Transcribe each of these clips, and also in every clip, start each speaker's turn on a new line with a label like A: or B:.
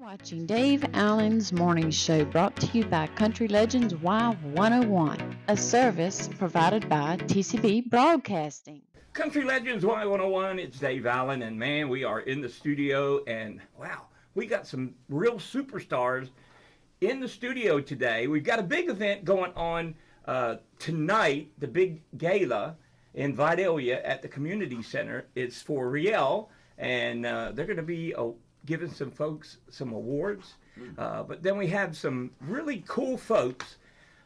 A: Watching Dave Allen's Morning Show brought to you by Country Legends Y101, a service provided by TCB Broadcasting.
B: Country Legends Y101, it's Dave Allen, and man, we are in the studio, and wow, we got some real superstars in the studio today. We've got a big event going on tonight, the big gala in Vidalia at the community center. It's for Riel, and they're going to be giving some folks some awards. But then we have some really cool folks.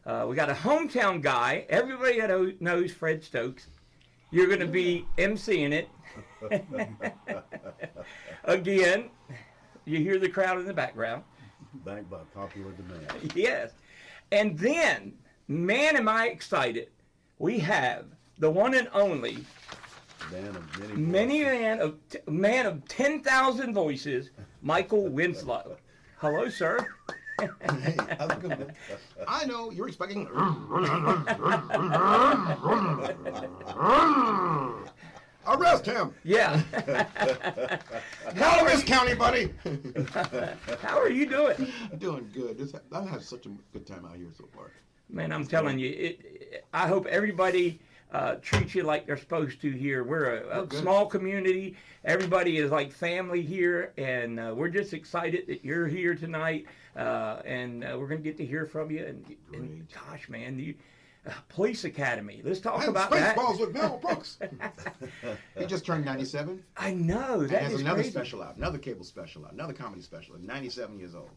B: We got a hometown guy. Everybody that knows Fred Stokes. You're going to be emceeing it. Again, you hear the crowd in the background.
C: Backed by popular demand.
B: Yes. And then, man, am I excited. We have the one and only man of 10,000 voices, Michael Winslow. Hello, sir.
D: Hey, how's it going? I know you're expecting. Arrest him!
B: Yeah.
D: Calaveras County, buddy.
B: How are you doing?
D: Doing good. I've had such a good time out here so far.
B: Man, I'm telling you, I hope everybody treats you like they're supposed to here. We're a small community. Everybody is like family here, and we're just excited that you're here tonight. And we're going to get to hear from you. And gosh, man, Police Academy. Let's talk about that.
D: Spaceballs with Mel Brooks. He just turned 97.
B: I know. That
D: has
B: is
D: another
B: crazy.
D: special out, another cable special out, another comedy special. 97 years old.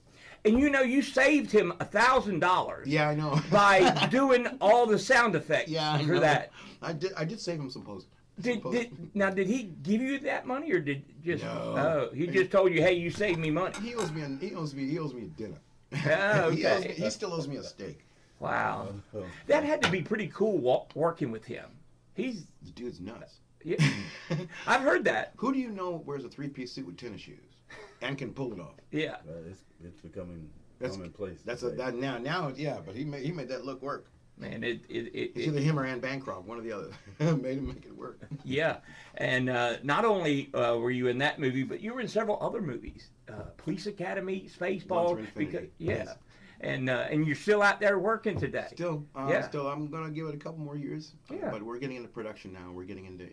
B: And you know, you saved him $1,000.
D: Yeah, I know.
B: By doing all the sound effects for that.
D: I did save him some posts.
B: Did he give you that money, or did just?
D: No.
B: Oh, he just told you, hey, you saved me money.
D: He owes me a dinner.
B: Oh, okay.
D: He still owes me a steak.
B: Wow, that had to be pretty cool working with him.
D: The dude's nuts.
B: Yeah, I've heard that.
D: Who do you know wears a three-piece suit with tennis shoes and can pull it off?
B: Yeah,
C: It's becoming commonplace.
D: Now, yeah. But he made that look work.
B: Man,
D: it's either him or Anne Bancroft, one or the other. Made him make it work.
B: Yeah, and not only were you in that movie, but you were in several other movies. Police Academy, Spaceballs.
D: Yes.
B: And you're still out there working today.
D: Still, I'm gonna give it a couple more years.
B: Yeah.
D: But we're getting into production now. We're getting into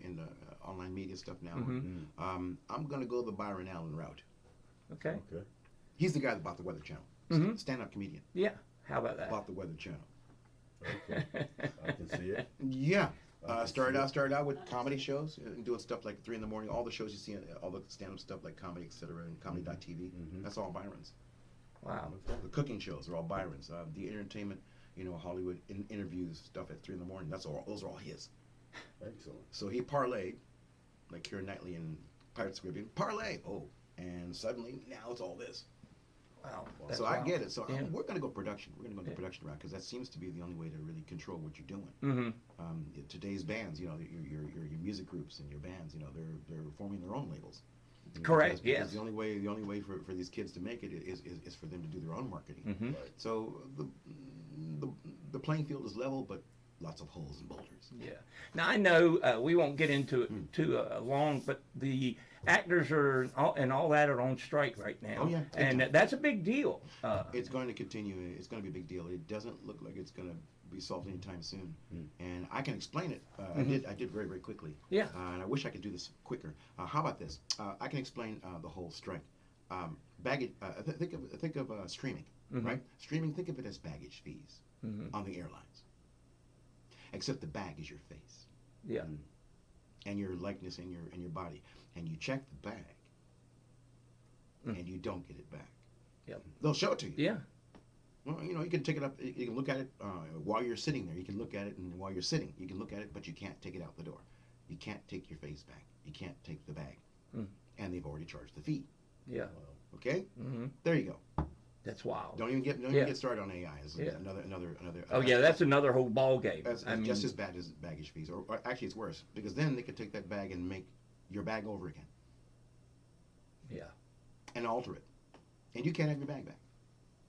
D: online media stuff now.
B: Mm-hmm.
D: I'm gonna go the Byron Allen route.
B: Okay.
D: He's the guy that bought the Weather Channel.
B: Mm-hmm.
D: Stand-up comedian.
B: Yeah. How about that?
D: Bought the Weather Channel.
C: Okay. I can see it.
D: Yeah. Started out with comedy shows, doing stuff like 3 in the morning. All the shows you see, all the stand-up stuff like comedy, etc., and comedy.tv.
C: Mm-hmm.
D: That's all Byron's.
B: Wow.
D: The cooking shows are all Byron's. The entertainment, Hollywood interviews stuff at 3 in the morning. Those are all his.
C: Excellent.
D: So he parlayed, like Keira Knightley in Pirates of the Caribbean. Parlay. And suddenly now it's all this.
B: Wow.
D: So I get it. So
B: Yeah.
D: we're going to go production. We're going to go the production route because that seems to be the only way to really control what you're doing.
B: Mm-hmm.
D: Today's bands, your music groups and your bands, they're forming their own labels.
B: Correct.
D: Because
B: Yes.
D: the only way for these kids to make it is for them to do their own marketing.
B: Mm-hmm.
C: Right.
D: So the playing field is level, but lots of holes and boulders.
B: Yeah. Now I know we won't get into it too long, but the actors and all that are on strike right now.
D: Oh, yeah.
B: And that's a big deal.
D: It's going to continue. It's going to be a big deal. It doesn't look like it's going to be solved anytime soon. And I can explain it. I did very, very quickly.
B: Yeah.
D: And I wish I could do this quicker. How about this? I can explain the whole strike. Baggage. Think of streaming, right? Streaming. Think of it as baggage fees on the airlines. Except the bag is your face.
B: Yeah.
D: And your likeness and your body. And you check the bag. And you don't get it back.
B: Yep.
D: They'll show it to you.
B: Yeah.
D: Well, you can take it up. You can look at it while you're sitting there. You can look at it, and while you're sitting, you can look at it, but you can't take it out the door. You can't take your face back. You can't take the bag, and they've already charged the fee.
B: Yeah.
D: Okay.
B: Mm-hmm.
D: There you go.
B: That's wild.
D: Don't even get started on AI. It's another.
B: Oh yeah, that's another whole ball game.
D: That's just as bad as baggage fees, or actually it's worse because then they could take that bag and make your bag over again.
B: Yeah.
D: And alter it, and you can't have your bag back.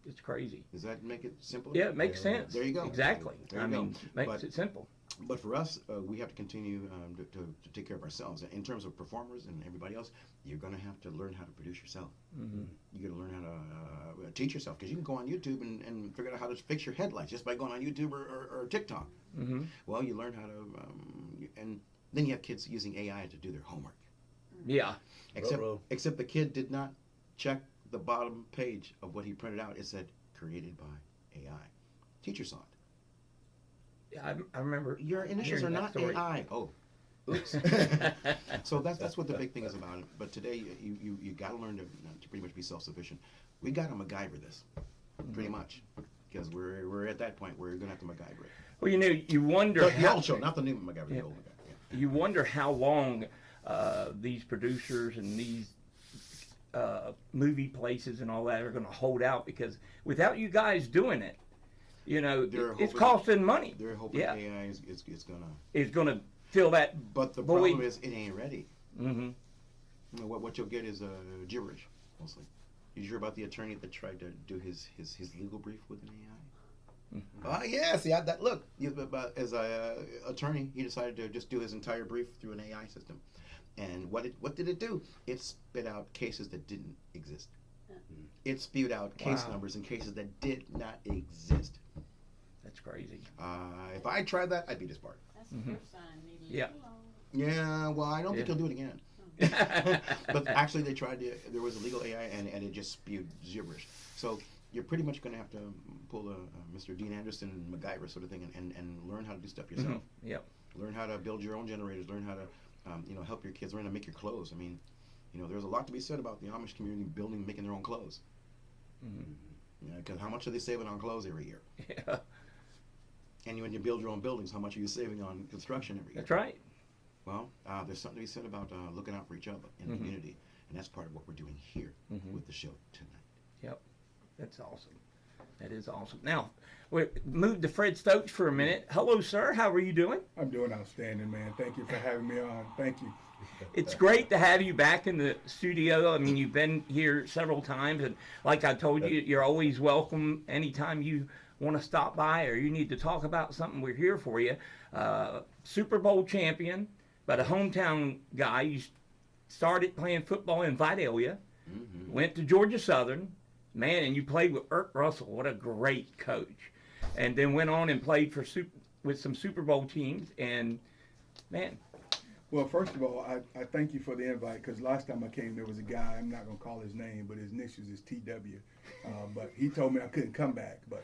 B: It's crazy.
D: Does that make it simple?
B: Yeah, it makes sense.
D: There you go.
B: Exactly.
D: There you go.
B: Makes it simple.
D: But for us, we have to continue to take care of ourselves. In terms of performers and everybody else, you're going to have to learn how to produce yourself.
B: Mm-hmm.
D: You got to learn teach yourself, because you can go on YouTube and figure out how to fix your headlights just by going on YouTube or TikTok.
B: Mm-hmm.
D: Well, you learn how to, and then you have kids using AI to do their homework.
B: Yeah.
D: Except the kid did not check the bottom page of what he printed out. It said created by AI. Teacher saw it.
B: Yeah, I remember.
D: Your initials are
B: hearing that
D: not
B: story.
D: AI. Oh, oops. So that's what the big thing is about. But today you got to learn to pretty much be self-sufficient. We got to MacGyver this, pretty much, because we're at that point where you're gonna have to MacGyver it.
B: Well, you wonder
D: The old show, not the new MacGyver, the old MacGyver. Yeah.
B: You wonder how long these producers and these movie places and all that are going to hold out, because without you guys doing it, it's costing money.
D: They're hoping
B: Yeah.
D: AI is gonna.
B: It's going to fill that.
D: But the
B: void.
D: problem is it ain't ready.
B: Mm-hmm.
D: What you'll get is gibberish mostly. Did you hear about the attorney that tried to do his legal brief with an AI?
B: Mm-hmm.
D: Yeah. See, as a attorney, he decided to just do his entire brief through an AI system. And what did it do? It spit out cases that didn't exist. It spewed out case numbers and cases that did not exist.
B: That's crazy.
D: If I tried that, I'd be disbarred.
E: That's the first sign. Maybe
B: Yeah.
D: Yeah, well, I don't think
B: Yeah.
D: he'll do it again. But actually, they tried to. There was a legal AI, and it just spewed gibberish. So you're pretty much going to have to pull a Mr. Dean Anderson and MacGyver sort of thing, and learn how to do stuff yourself.
B: Mm-hmm. Yep.
D: Learn how to build your own generators. Learn how to help your kids. Learn how to make your clothes. I mean, there's a lot to be said about the Amish community making their own clothes.
B: Mm-hmm.
D: Because how much are they saving on clothes every year?
B: Yeah.
D: And when you build your own buildings, how much are you saving on construction every year?
B: That's right.
D: Well, there's something to be said about looking out for each other in the community, and that's part of what we're doing here with the show tonight.
B: Yep. That's awesome. That is awesome. Now, we moved to Fred Stokes for a minute. Hello, sir. How are you doing?
F: I'm doing outstanding, man. Thank you for having me on. Thank you.
B: It's great to have you back in the studio. I mean, you've been here several times, and like I told you, you're always welcome anytime you want to stop by or you need to talk about something. We're here for you. Super Bowl champion, but a hometown guy. You started playing football in Vidalia, went to Georgia Southern, man, and you played with Irk Russell. What a great coach. And then went on and played with some Super Bowl teams, and man.
F: Well, first of all, I thank you for the invite, because last time I came, there was a guy, I'm not going to call his name, but his initials is TW. But he told me I couldn't come back. But,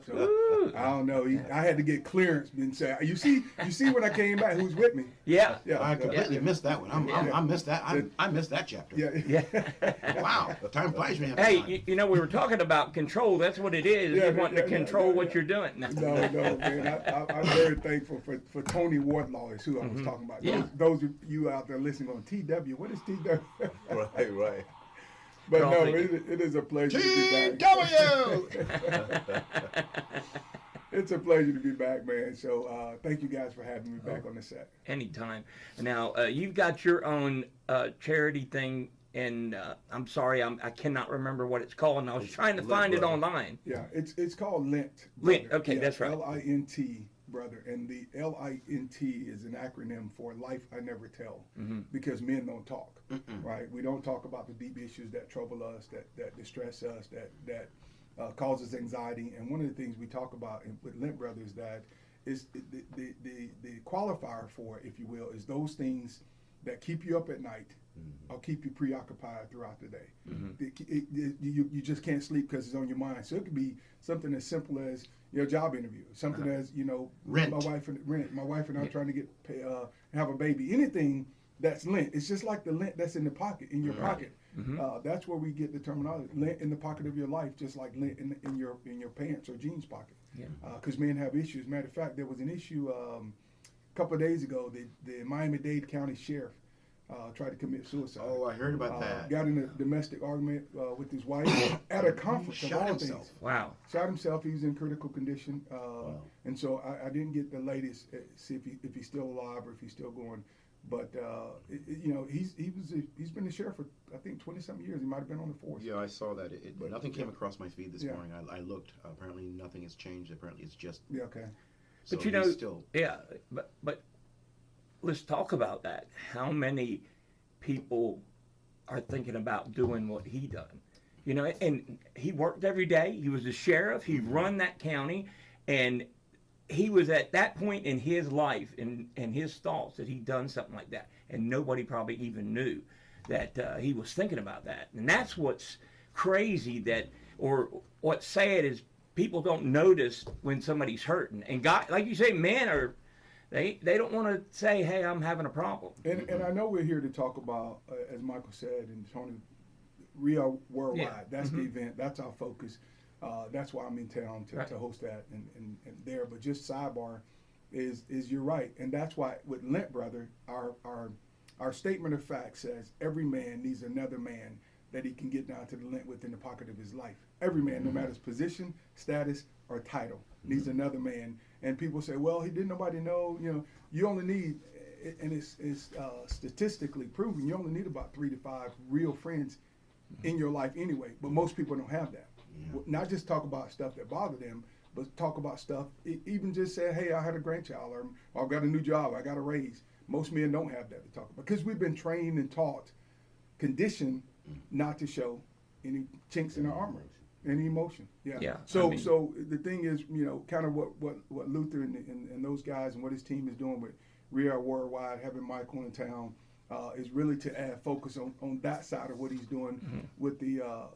F: so I don't know. I had to get clearance and say, you see when I came back, who's with me?
B: Yeah.
D: I completely missed that one. I missed that. I missed that chapter.
F: Yeah.
D: Wow. Time flies when you have fun.
B: Hey, we were talking about control. That's what it is.
F: Yeah,
B: You want to control what you're doing.
F: No, man. I'm very thankful for Tony Wardlaw is who I was talking about.
B: Yeah.
F: Those of you out there listening on TW, what is TW?
C: Right.
F: But
B: We're all
F: no,
B: thinking.
F: it is a pleasure to be back. It's a pleasure to be back, man. So thank you guys for having me back on the set.
B: Anytime. Now, you've got your own charity thing, and I'm sorry, I cannot remember what it's called, and I was trying to find it online.
F: Yeah, it's called Lint.
B: Lint,
F: brother.
B: okay,
F: Yeah,
B: that's right.
F: LINT, brother. And the LINT is an acronym for Life I Never Tell, because men don't talk, right? We don't talk about the deep issues that trouble us, that distress us, that causes anxiety. And one of the things we talk about with Lint Brothers that is the qualifier for it, if you will, is those things that keep you up at night or keep you preoccupied throughout the day. You just can't sleep because it's on your mind. So it could be something as simple as your job interview, something as
D: Rent.
F: My wife and I are trying to get have a baby. Anything that's lint. It's just like the lint that's in the pocket, in your pocket. That's where we get the terminology. Lint in the pocket of your life, just like lint in your pants or jeans pocket. Because men have issues. Matter of fact, there was an issue a couple of days ago. The Miami-Dade County Sheriff tried to commit suicide.
D: Oh, I heard about that.
F: Got in a domestic argument with his wife at a conference.
D: He
F: of
D: shot
F: all
D: himself.
F: things.
B: Wow.
F: Shot himself. He was in critical condition, and so I didn't get the latest see if he's still alive or if he's still going. But he's been the sheriff for I think 20-something years. He might have been on the force.
D: Yeah, I saw that. But nothing came across my feed this
F: Yeah.
D: morning. I looked. Apparently, nothing has changed. Apparently, it's just.
F: Yeah. Okay.
D: So
B: But
D: he's still.
B: yeah, but let's talk about that. How many people are thinking about doing what he done? You know, and he worked every day. He was the sheriff. He run that county, and he was at that point in his life and his thoughts that he'd done something like that, and nobody probably even knew that he was thinking about that. And that's what's crazy, that, or what's sad, is people don't notice when somebody's hurting. And God, like you say, men are, they don't want to say, hey, I'm having a problem.
F: And I know we're here to talk about, as Michael said, and Tony, Real Worldwide.
B: Yeah.
F: That's the event. That's our focus. That's why I'm in town to host that and there. But just sidebar is you're right, and that's why with Lent, brother, our statement of fact says every man needs another man that he can get down to the lint with in the pocket of his life. Every man, no matter his position, status, or title, needs another man. And people say, well, he didn't nobody know. You know, you only need, and it's statistically proven, you only need about 3 to 5 real friends in your life anyway. But most people don't have that. Not just talk about stuff that bother them, but talk about stuff, even just say, hey, I had a grandchild, or I've got a new job, I got a raise. Most men don't have that to talk about because we've been trained and taught, conditioned not to show any chinks in our armor, any emotion.
B: Yeah,
F: So
B: I mean,
F: so the thing is, you know, kind of what Luther and those guys and what his team is doing with Real Worldwide, having Michael in town, is really to add focus on that side of what he's doing with the I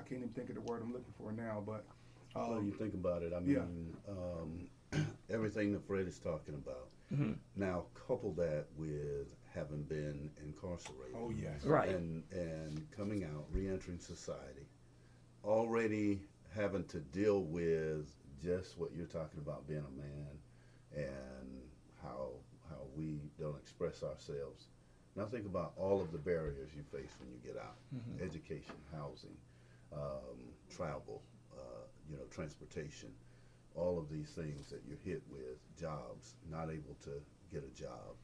F: can't even think of the word I'm looking for now, but
C: Well, you think about it. I mean, everything that Fred is talking about. Now, couple that with having been incarcerated.
F: oh yes,
B: right.
C: And coming out, re-entering society, already having to deal with just what you're talking about, being a man, and how we don't express ourselves. Now think about all of the barriers you face when you get out: education, housing, travel, transportation. All of these things that you're hit with, jobs, not able to get a job,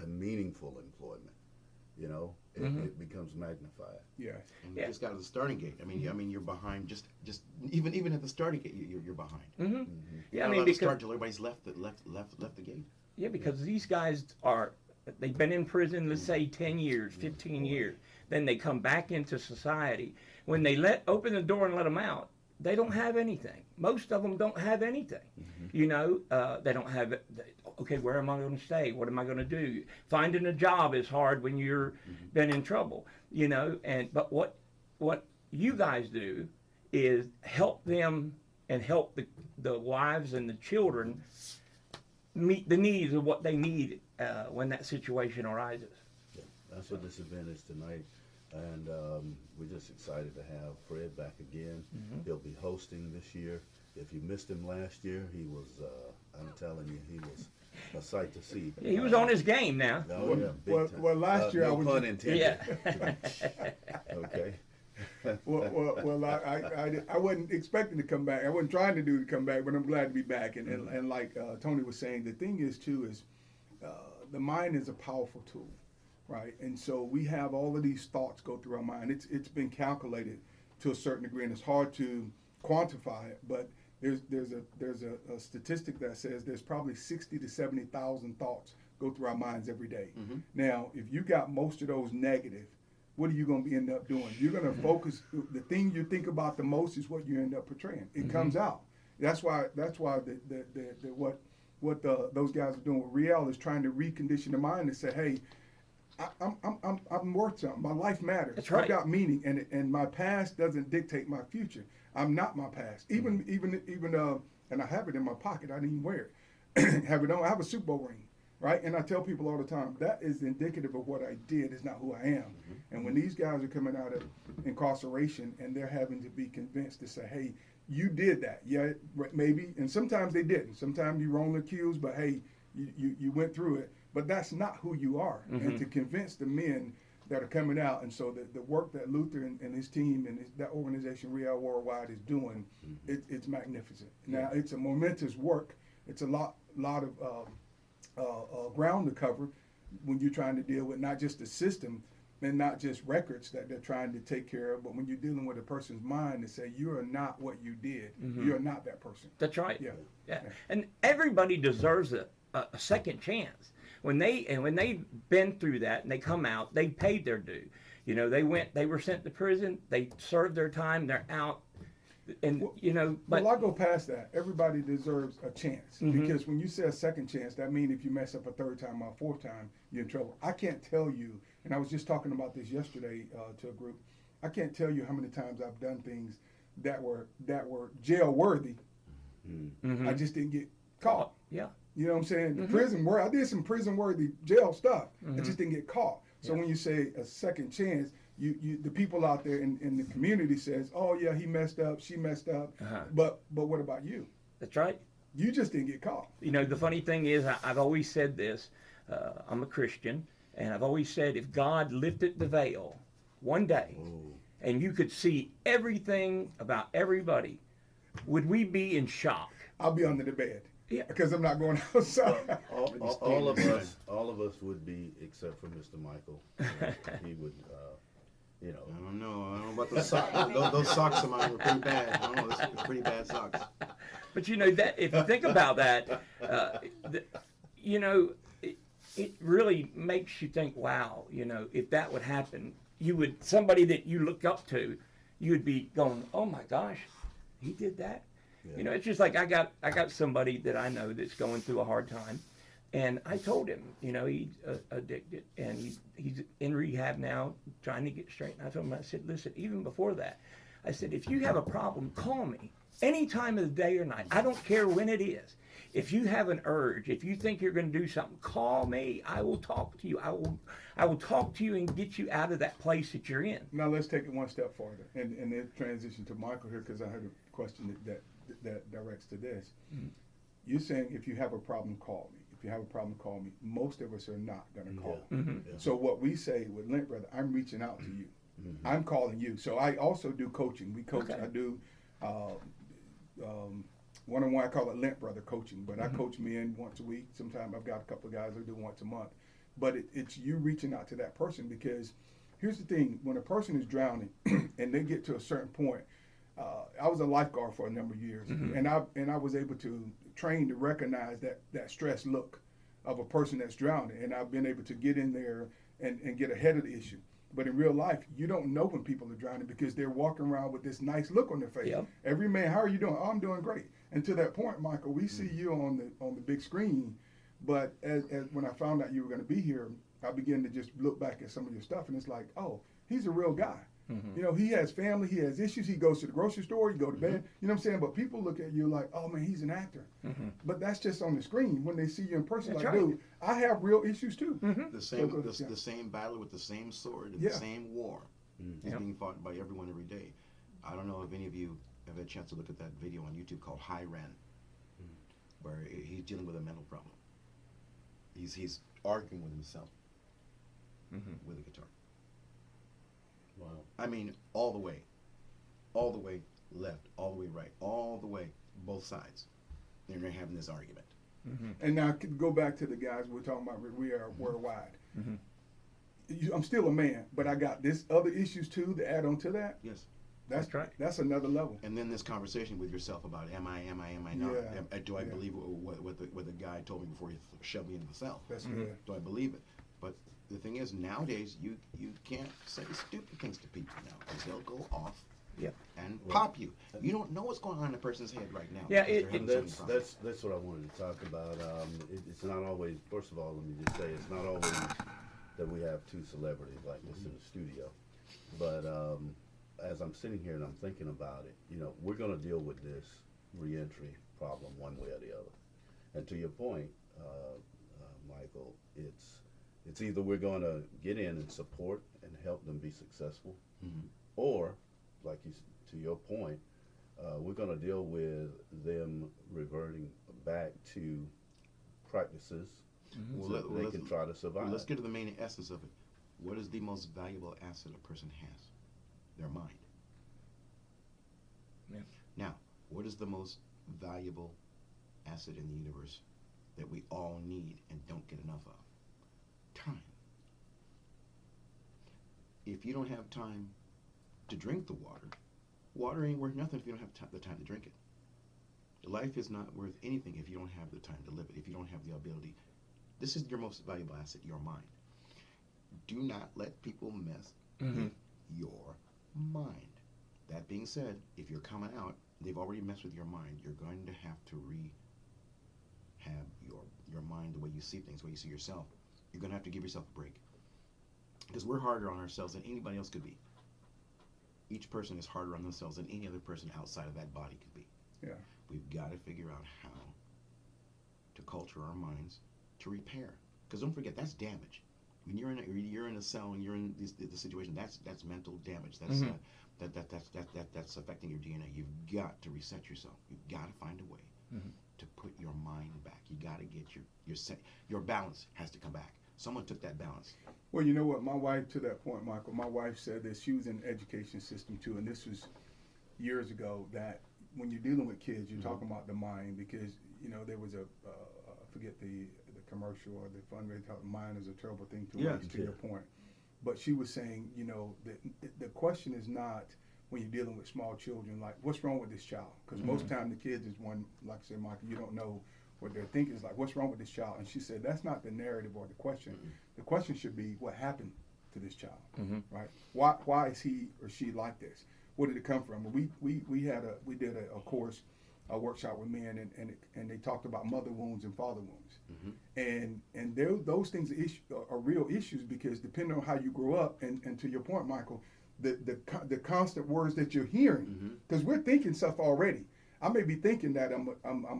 C: a meaningful employment. You know, it becomes magnified.
F: yeah.
D: And you just got to the starting gate. I mean, you're behind. Just even at the starting gate, you're behind.
B: Yeah, I
D: Not
B: mean,
D: allowed to
B: because
D: start till everybody's left the gate.
B: yeah, because these guys they've been in prison, let's say 10 years, 15 years. Then they come back into society. When they open the door and let them out, they don't have anything. Most of them don't have anything. You know, they don't have, okay, where am I going to stay? What am I going to do? Finding a job is hard when you're been in trouble, you know, but what you guys do is help them and help the wives and the children meet the needs of what they need when that situation arises.
C: Yeah, that's what this event is tonight. And we're just excited to have Fred back again. He'll be hosting this year. If you missed him last year, he was, I'm telling you, he was a sight to see.
B: Yeah, he was on his game now.
C: Oh, yeah, big
F: Well,
C: time.
F: well, last year I
C: no
F: was
C: pun intended.
B: Yeah.
C: Okay.
F: well, I wasn't expecting to come back. I wasn't trying to come back, but I'm glad to be back. And like Tony was saying, the thing is too is the mind is a powerful tool, right? And so we have all of these thoughts go through our mind. It's been calculated to a certain degree, and it's hard to quantify it. But there's a statistic that says there's probably 60 to 70,000 thoughts go through our minds every day. Now, if you got most of those negative, what are you going to end up doing? You're going to focus. The thing you think about the most is what you end up portraying. It comes out. That's why what those guys are doing with Riel is trying to recondition the mind and say, hey, I'm worth something. My life matters.
B: That's right.
F: I've got meaning, and my past doesn't dictate my future. I'm not my past. Even and I have it in my pocket. I didn't even wear it. Have it on. I have a Super Bowl ring, right? And I tell people all the time that is indicative of what I did. It's not who I am. And when these guys are coming out of incarceration and they're having to be convinced to say, hey, you did that. Yeah, maybe. And sometimes they didn't. Sometimes you wrongly accused, but hey, you went through it. But that's not who you are. And to convince the men that are coming out, and so the work that Luther and his team and that organization, Real Worldwide, is doing, it's magnificent. Now, it's a momentous work. It's a lot of ground to cover when you're trying to deal with not just the system and not just records that they're trying to take care of, but when you're dealing with a person's mind and say, you are not what you did. You're not that person.
B: That's right.
F: Yeah.
B: And everybody deserves a second chance. When they've been through that and they come out, they paid their due. You know, they were sent to prison, they served their time, they're out, and but
F: Well, I go past that. Everybody deserves a chance because when you say a second chance, that means if you mess up a third time or a fourth time, you're in trouble. I can't tell you, and I was just talking about this yesterday to a group. I can't tell you how many times I've done things that were jail worthy. I just didn't get caught.
B: yeah,
F: You know what I'm saying? Prison worthy. I did some prison worthy jail stuff. I just didn't get caught. So when you say a second chance, you the people out there in the community says, oh yeah, he messed up, she messed up, but what about you?
B: that's right.
F: You just didn't get caught.
B: You know, the funny thing is, I've always said this. I'm a Christian, and I've always said, if God lifted the veil one day, and you could see everything about everybody, would we be in shock?
F: I'll be under the bed.
B: Yeah.
F: Because I'm not going outside.
C: All of us would be, except for Mr. Michael. He would,
D: I don't know. I don't know about those socks. Those socks of mine were pretty bad. I don't know. Those pretty bad socks.
B: But you know that if you think about that, it really makes you think. Wow, if that would happen, somebody that you look up to, you would be going, oh my gosh, he did that.
C: Yeah.
B: It's just like I got somebody that I know that's going through a hard time, and I told him, he's addicted and he's in rehab now, trying to get straight. And I told him, I said, listen, even before that, I said, if you have a problem, call me any time of the day or night. I don't care when it is. If you have an urge, if you think you're going to do something, call me. I will talk to you. I will talk to you and get you out of that place that you're in.
F: Now let's take it one step farther and then transition to Michael here because I had a question that directs to this. You're saying if you have a problem, call me. If you have a problem, call me. Most of us are not going to call.
C: Yeah.
F: So what we say with Lent Brother, I'm reaching out to you. I'm calling you. So I also do coaching. We coach.
B: Okay.
F: I do one-on-one. I call it Lent Brother coaching, but I coach men once a week. Sometimes I've got a couple of guys who do once a month. But it's you reaching out to that person because here's the thing: when a person is drowning and they get to a certain point, I was a lifeguard for a number of years, and I was able to train to recognize that stress look of a person that's drowning, and I've been able to get in there and get ahead of the issue. But in real life, you don't know when people are drowning because they're walking around with this nice look on their face.
B: Yep.
F: Every man, how are you doing? Oh, I'm doing great. And to that point, Michael, we see you on the big screen, but as when I found out you were going to be here, I began to just look back at some of your stuff, and it's like, oh, he's a real guy. He has family, he has issues, he goes to the grocery store, he go to bed, you know what I'm saying? But people look at you like, oh man, he's an actor. But that's just on the screen. When they see you in person,
B: That's
F: like,
B: right.
F: dude, I have real issues too.
D: The same battle with the same sword and the same war is being fought by everyone every day. I don't know if any of you have had a chance to look at that video on YouTube called High Ran, where he's dealing with a mental problem. He's arguing with himself with a guitar.
C: Wow.
D: I mean, all the way left, all the way right, all the way, both sides. And they're having this argument.
F: And now go back to the guys we're talking about. We are worldwide. I'm still a man, but I got this other issues too to add on to that.
D: Yes.
F: That's
B: right.
F: That's another level.
D: And then this conversation with yourself about am I not?
F: Yeah.
D: Do I believe what the guy told me before he shoved me into the cell?
F: That's good.
D: Do I believe it? But the thing is, nowadays you can't say stupid things to people now because they'll go off and pop you. You don't know what's going on in a person's head right now.
B: Yeah,
D: because they're having so many problems.
C: That's what I wanted to talk about. It's not always. First of all, let me just say it's not always that we have two celebrities like this in the studio. But as I'm sitting here and I'm thinking about it, we're going to deal with this reentry problem one way or the other. And to your point, Michael, it's either we're going to get in and support and help them be successful, or, like to your point, we're going to deal with them reverting back to practices so that they can try to survive.
D: Let's get to the main essence of it. What is the most valuable asset a person has? Their mind.
B: Yeah.
D: Now, what is the most valuable asset in the universe that we all need and don't get enough of? Time. If you don't have time to drink the water, water ain't worth nothing if you don't have the time to drink it. Life is not worth anything if you don't have the time to live it, if you don't have the ability. This is your most valuable asset, your mind. Do not let people mess with your mind. That being said, if you're coming out, they've already messed with your mind. You're going to have to rehab your mind, the way you see things, the way you see yourself. You're going to have to give yourself a break. Because we're harder on ourselves than anybody else could be. Each person is harder on themselves than any other person outside of that body could be.
F: Yeah.
D: We've got to figure out how to culture our minds to repair. Because don't forget, that's damage. When you're in a cell and you're in the situation, that's mental damage. That's that's affecting your DNA. You've got to reset yourself. You've got to find a way to put your mind back. You got to get your balance has to come back. Someone took that balance.
F: Well, you know what? My wife, to that point, Michael, my wife said this. She was in the education system too, and this was years ago. That when you're dealing with kids, you're talking about the mind, because there was I forget the commercial or the fundraiser talk. Mind is a terrible thing to waste. To your point, but she was saying, the question is not when you're dealing with small children, like what's wrong with this child? Because most time the kids is one, like I said, Michael, you don't know what they're thinking. Is like, what's wrong with this child? And she said that's not the narrative or the question. The question should be what happened to this child, right? Why is he or she like this? Where did it come from? We did a course, a workshop with men, and they talked about mother wounds and father wounds, and those things are real issues, because depending on how you grow up, and to your point, Michael, the constant words that you're hearing, because we're thinking stuff already. I may be thinking that I'm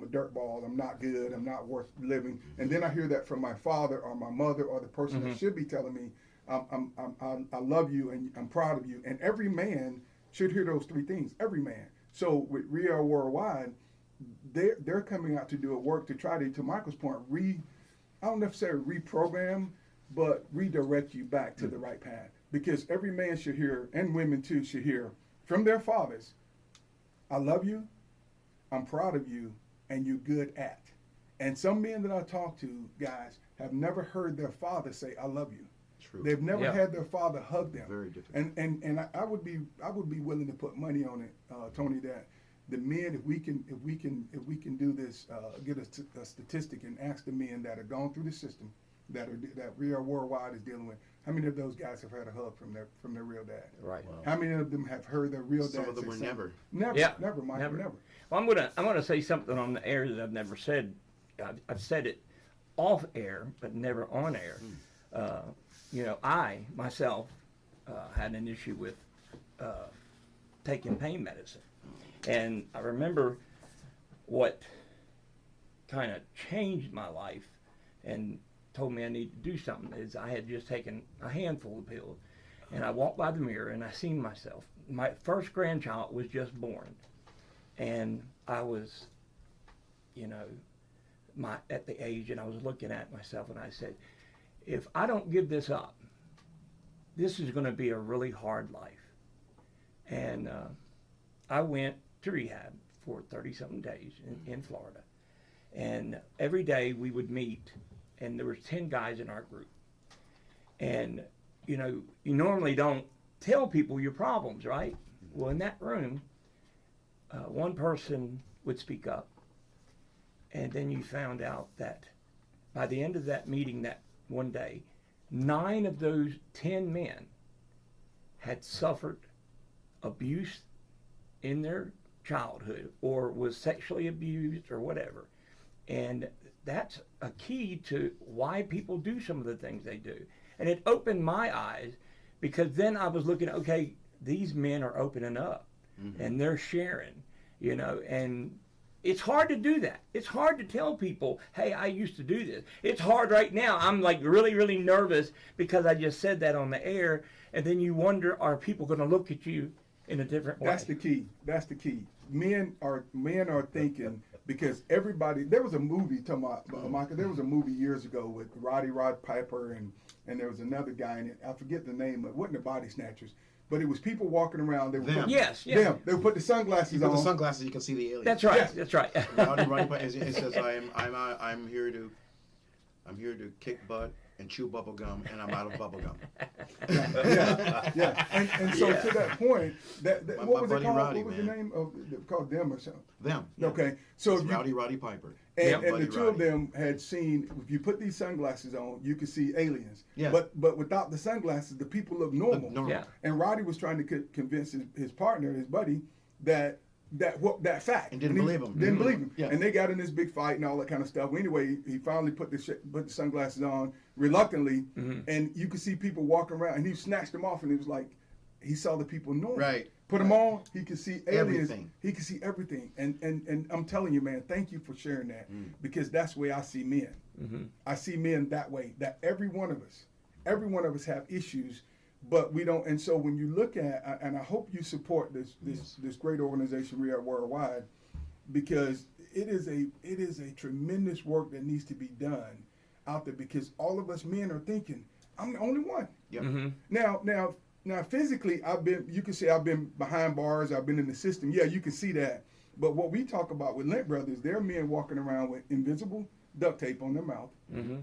F: a dirtball, I'm not good, I'm not worth living, and then I hear that from my father or my mother or the person that should be telling me, I love you and I'm proud of you. And every man should hear those three things. Every man. So with Real Worldwide, they're coming out to do a work to try to Michael's point, I don't necessarily reprogram, but redirect you back to the right path. Because every man should hear, and women too should hear from their fathers, I love you, I'm proud of you, and you're good at. And some men that I talk to, guys, have never heard their father say, I love you.
D: True.
F: They've never had their father hug them.
D: Very difficult.
F: And I would be willing to put money on it, Tony, that the men, if we can do this, get a statistic and ask the men that have gone through the system, that Real Worldwide is dealing with, how many of those guys have had a hug from their real dad?
B: Right.
D: Wow.
F: How many of them have heard their real dad?
D: Some of them
F: say
D: were
F: something?
D: never.
F: Never, Michael, never.
B: Well, I'm gonna say something on the air that I've never said. I've said it off air, but never on air. I myself had an issue with taking pain medicine, and I remember what kind of changed my life and told me I need to do something is I had just taken a handful of pills, and I walked by the mirror and I seen myself. My first grandchild was just born, and I was, at the age, and I was looking at myself, and I said, if I don't give this up, this is going to be a really hard life. And I went to rehab for 30-something days in Florida, and every day we would meet, and there was 10 guys in our group. And, you normally don't tell people your problems, right? Well, in that room, one person would speak up, and then you found out that by the end of that meeting that one day, 9 of those 10 men had suffered abuse in their childhood or was sexually abused or whatever. And that's a key to why people do some of the things they do. And it opened my eyes, because then I was looking, okay, these men are opening up and they're sharing, and it's hard to do that. It's hard to tell people, hey, I used to do this. It's hard right now. I'm like really, really nervous because I just said that on the air, and then you wonder, are people going to look at you in a different way?
F: That's the key. That's the key. Men are thinking, because everybody, there was a movie talking about Michael. There was a movie years ago with Rod Piper and there was another guy in it. I forget the name. It wasn't the Body Snatchers, but it was people walking around. They
D: Them.
B: Yes.
F: Them. They would put the sunglasses
D: With
F: on.
D: the sunglasses, you can see the alien.
B: That's right.
F: Yes.
B: That's right.
D: Rowdy Piper, it says, I'm here to kick butt and chew bubble gum, and I'm out of bubble gum.
F: Yeah. And so to that point,
D: My
F: what was it
D: buddy
F: called?
D: Roddy,
F: What was
D: man.
F: the name of called them or something?
D: Them.
F: Okay, so
D: It's
F: if you,
D: Roddy Piper.
F: and
D: Buddy
F: the two of
D: Roddy.
F: them had seen, if you put these sunglasses on, you could see aliens.
D: Yeah.
F: But without the sunglasses, the people look normal.
D: Normal.
B: Yeah.
F: And Roddy was trying to convince his partner, his buddy, that fact.
D: And didn't
F: he
D: believe him.
F: Didn't believe him.
D: Yeah.
F: And they got in this big fight and all that kind of stuff. Well, anyway, he finally put the sunglasses on reluctantly, and you could see people walking around, and he snatched them off, and it was like he saw the people normal.
D: Right.
F: Put them on, he could see aliens.
D: Everything.
F: He could see everything. And I'm telling you, man, thank you for sharing that, because that's the way I see men. I see men that way. That every one of us have issues, but we don't. And so when you look at, and I hope you support this great organization we are worldwide, because it is a tremendous work that needs to be done out there, because all of us men are thinking, I'm the only one.
D: Yep.
F: Now physically, you can say I've been behind bars, I've been in the system. Yeah, you can see that. But what we talk about with Lent Brothers, there are men walking around with invisible duct tape on their mouth,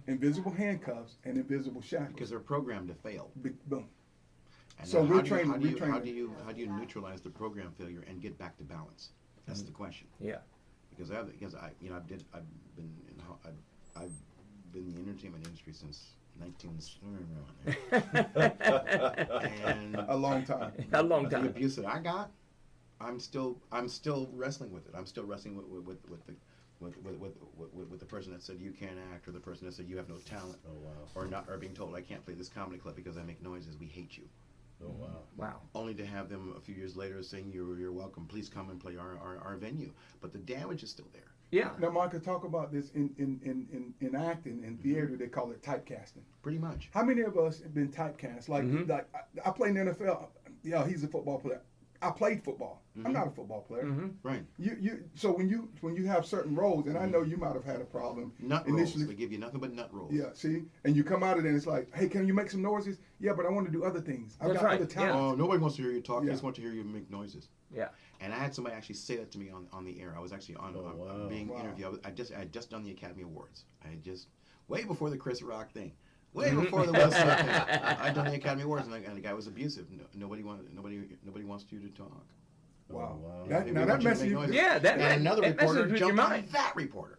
F: invisible handcuffs, and invisible shackles.
D: Because they're programmed to fail.
F: Boom.
D: And
F: So
D: now
F: we're
D: how do you-
F: training-
D: How do you,
F: we're
D: how
F: training.
D: do you how do you neutralize the program failure and get back to balance? That's the question.
B: Yeah.
D: Because I've been in the entertainment industry since 1970. And
F: A long time.
B: A long
D: the
B: time.
D: abuse that I got, I'm still wrestling with it. I'm still wrestling with the person that said you can't act, or the person that said you have no talent, or being told I can't play this comedy club because I make noises. We hate you.
C: Oh wow.
B: Wow.
D: Only to have them a few years later saying you're welcome. Please come and play our venue. But the damage is still there.
B: Yeah.
F: Now, Micah, talk about this in acting and theater. They call it typecasting.
D: Pretty much.
F: How many of us have been typecast? Like I played in the NFL. Yeah, he's a football player. I played football. I'm not a football player.
D: Right.
F: So when you have certain roles, and I know you might have had a problem
D: Nut
F: initially.
D: rolls. They give you nothing but nut rolls.
F: Yeah, see, and you come out of there and it's like, hey, can you make some noises? Yeah, but I want to do other things. I've
B: That's
F: got
B: right,
F: other
B: yeah.
F: talents.
D: Oh, nobody wants to hear you talk. They
F: Yeah.
D: just want to hear you make noises.
B: Yeah.
D: And I had somebody actually say that to me on the air. I was actually being interviewed. I had just done the Academy Awards. I had just way before the Chris Rock thing, way before the West Side thing. I'd done the Academy Awards, and the guy was abusive. Nobody wants you to talk.
F: Wow.
C: wow.
F: That,
D: They
F: now
D: want
F: that
D: you to
F: messes
D: make
F: you.
D: noises.
B: Yeah, that-
D: and another
B: that messes
D: reporter
B: with your
D: jumped on
B: mind.
D: that reporter.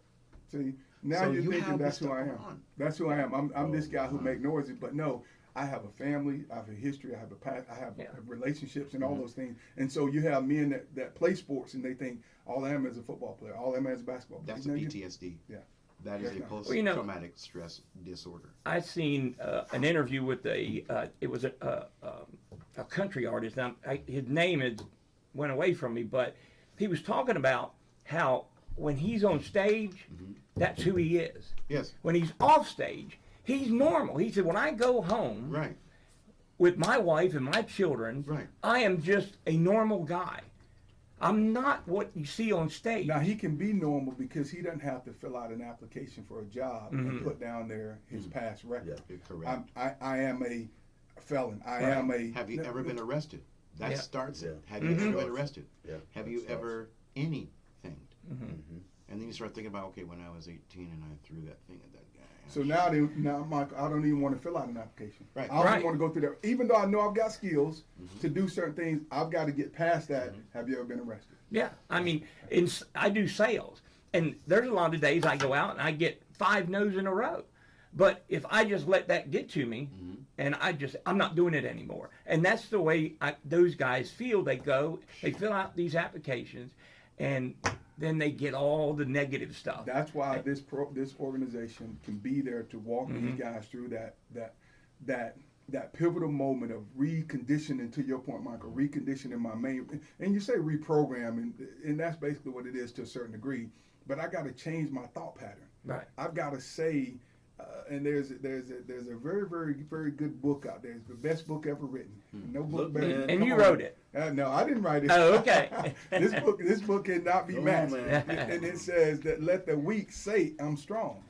F: See, now
D: So
F: you're
D: you
F: thinking
D: have
F: that's
D: this
F: who I
D: stuff
F: am.
D: on.
F: That's who I am. I'm this guy who
C: wow.
F: make noises, but no, I have a family, I have a history, I have a past, I have relationships and all those things. And so you have men that play sports and they think all I am is a football player, all I am is a basketball player.
D: That's a PTSD.
F: Yeah.
D: That is a
F: Well,
D: post-traumatic stress disorder.
B: I seen an interview with it was a country artist. Now, his name went away from me, but he was talking about how when he's on stage, that's who he is.
D: Yes.
B: When he's off stage, he's normal. He said, when I go home
D: Right.
B: with my wife and my children,
D: Right.
B: I am just a normal guy. I'm not what you see on stage.
F: Now he can be normal because he doesn't have to fill out an application for a job and put down there his past record.
D: You're correct.
F: I am a felon. I am a.
D: Have you ever been arrested? That
B: Yeah.
D: starts it.
C: Yeah.
D: Have you ever been arrested?
C: Yeah,
D: Have
C: that
D: you
C: starts.
D: ever anything? And then you start thinking about, okay, when I was 18 and I threw that thing at that guy.
F: So now, Michael, I don't even want to fill out an application.
D: Right.
F: I don't
B: Right.
F: even want to go through that. Even though I know I've got skills to do certain things, I've got to get past that. Have you ever been arrested?
B: Yeah, I mean, I do sales, and there's a lot of days I go out and I get 5 no's in a row. But if I just let that get to me, and I'm not doing it anymore. And that's the way those guys feel. They fill out these applications, and then they get all the negative stuff.
F: That's why this organization can be there to walk these guys through that pivotal moment of reconditioning. To your point, Michael, reconditioning my main. And you say reprogram, and that's basically what it is to a certain degree. But I got to change my thought pattern.
B: Right.
F: I've got to say. And there's a very, very, very good book out there. It's the best book ever written. No book
C: Look,
F: better.
C: man.
B: And
F: Come
B: you
F: on.
B: wrote it.
F: No, I didn't write it.
B: Oh, okay.
F: This book cannot be
C: Come on,
F: matched.
C: man.
F: And it says that let the weak say I'm strong.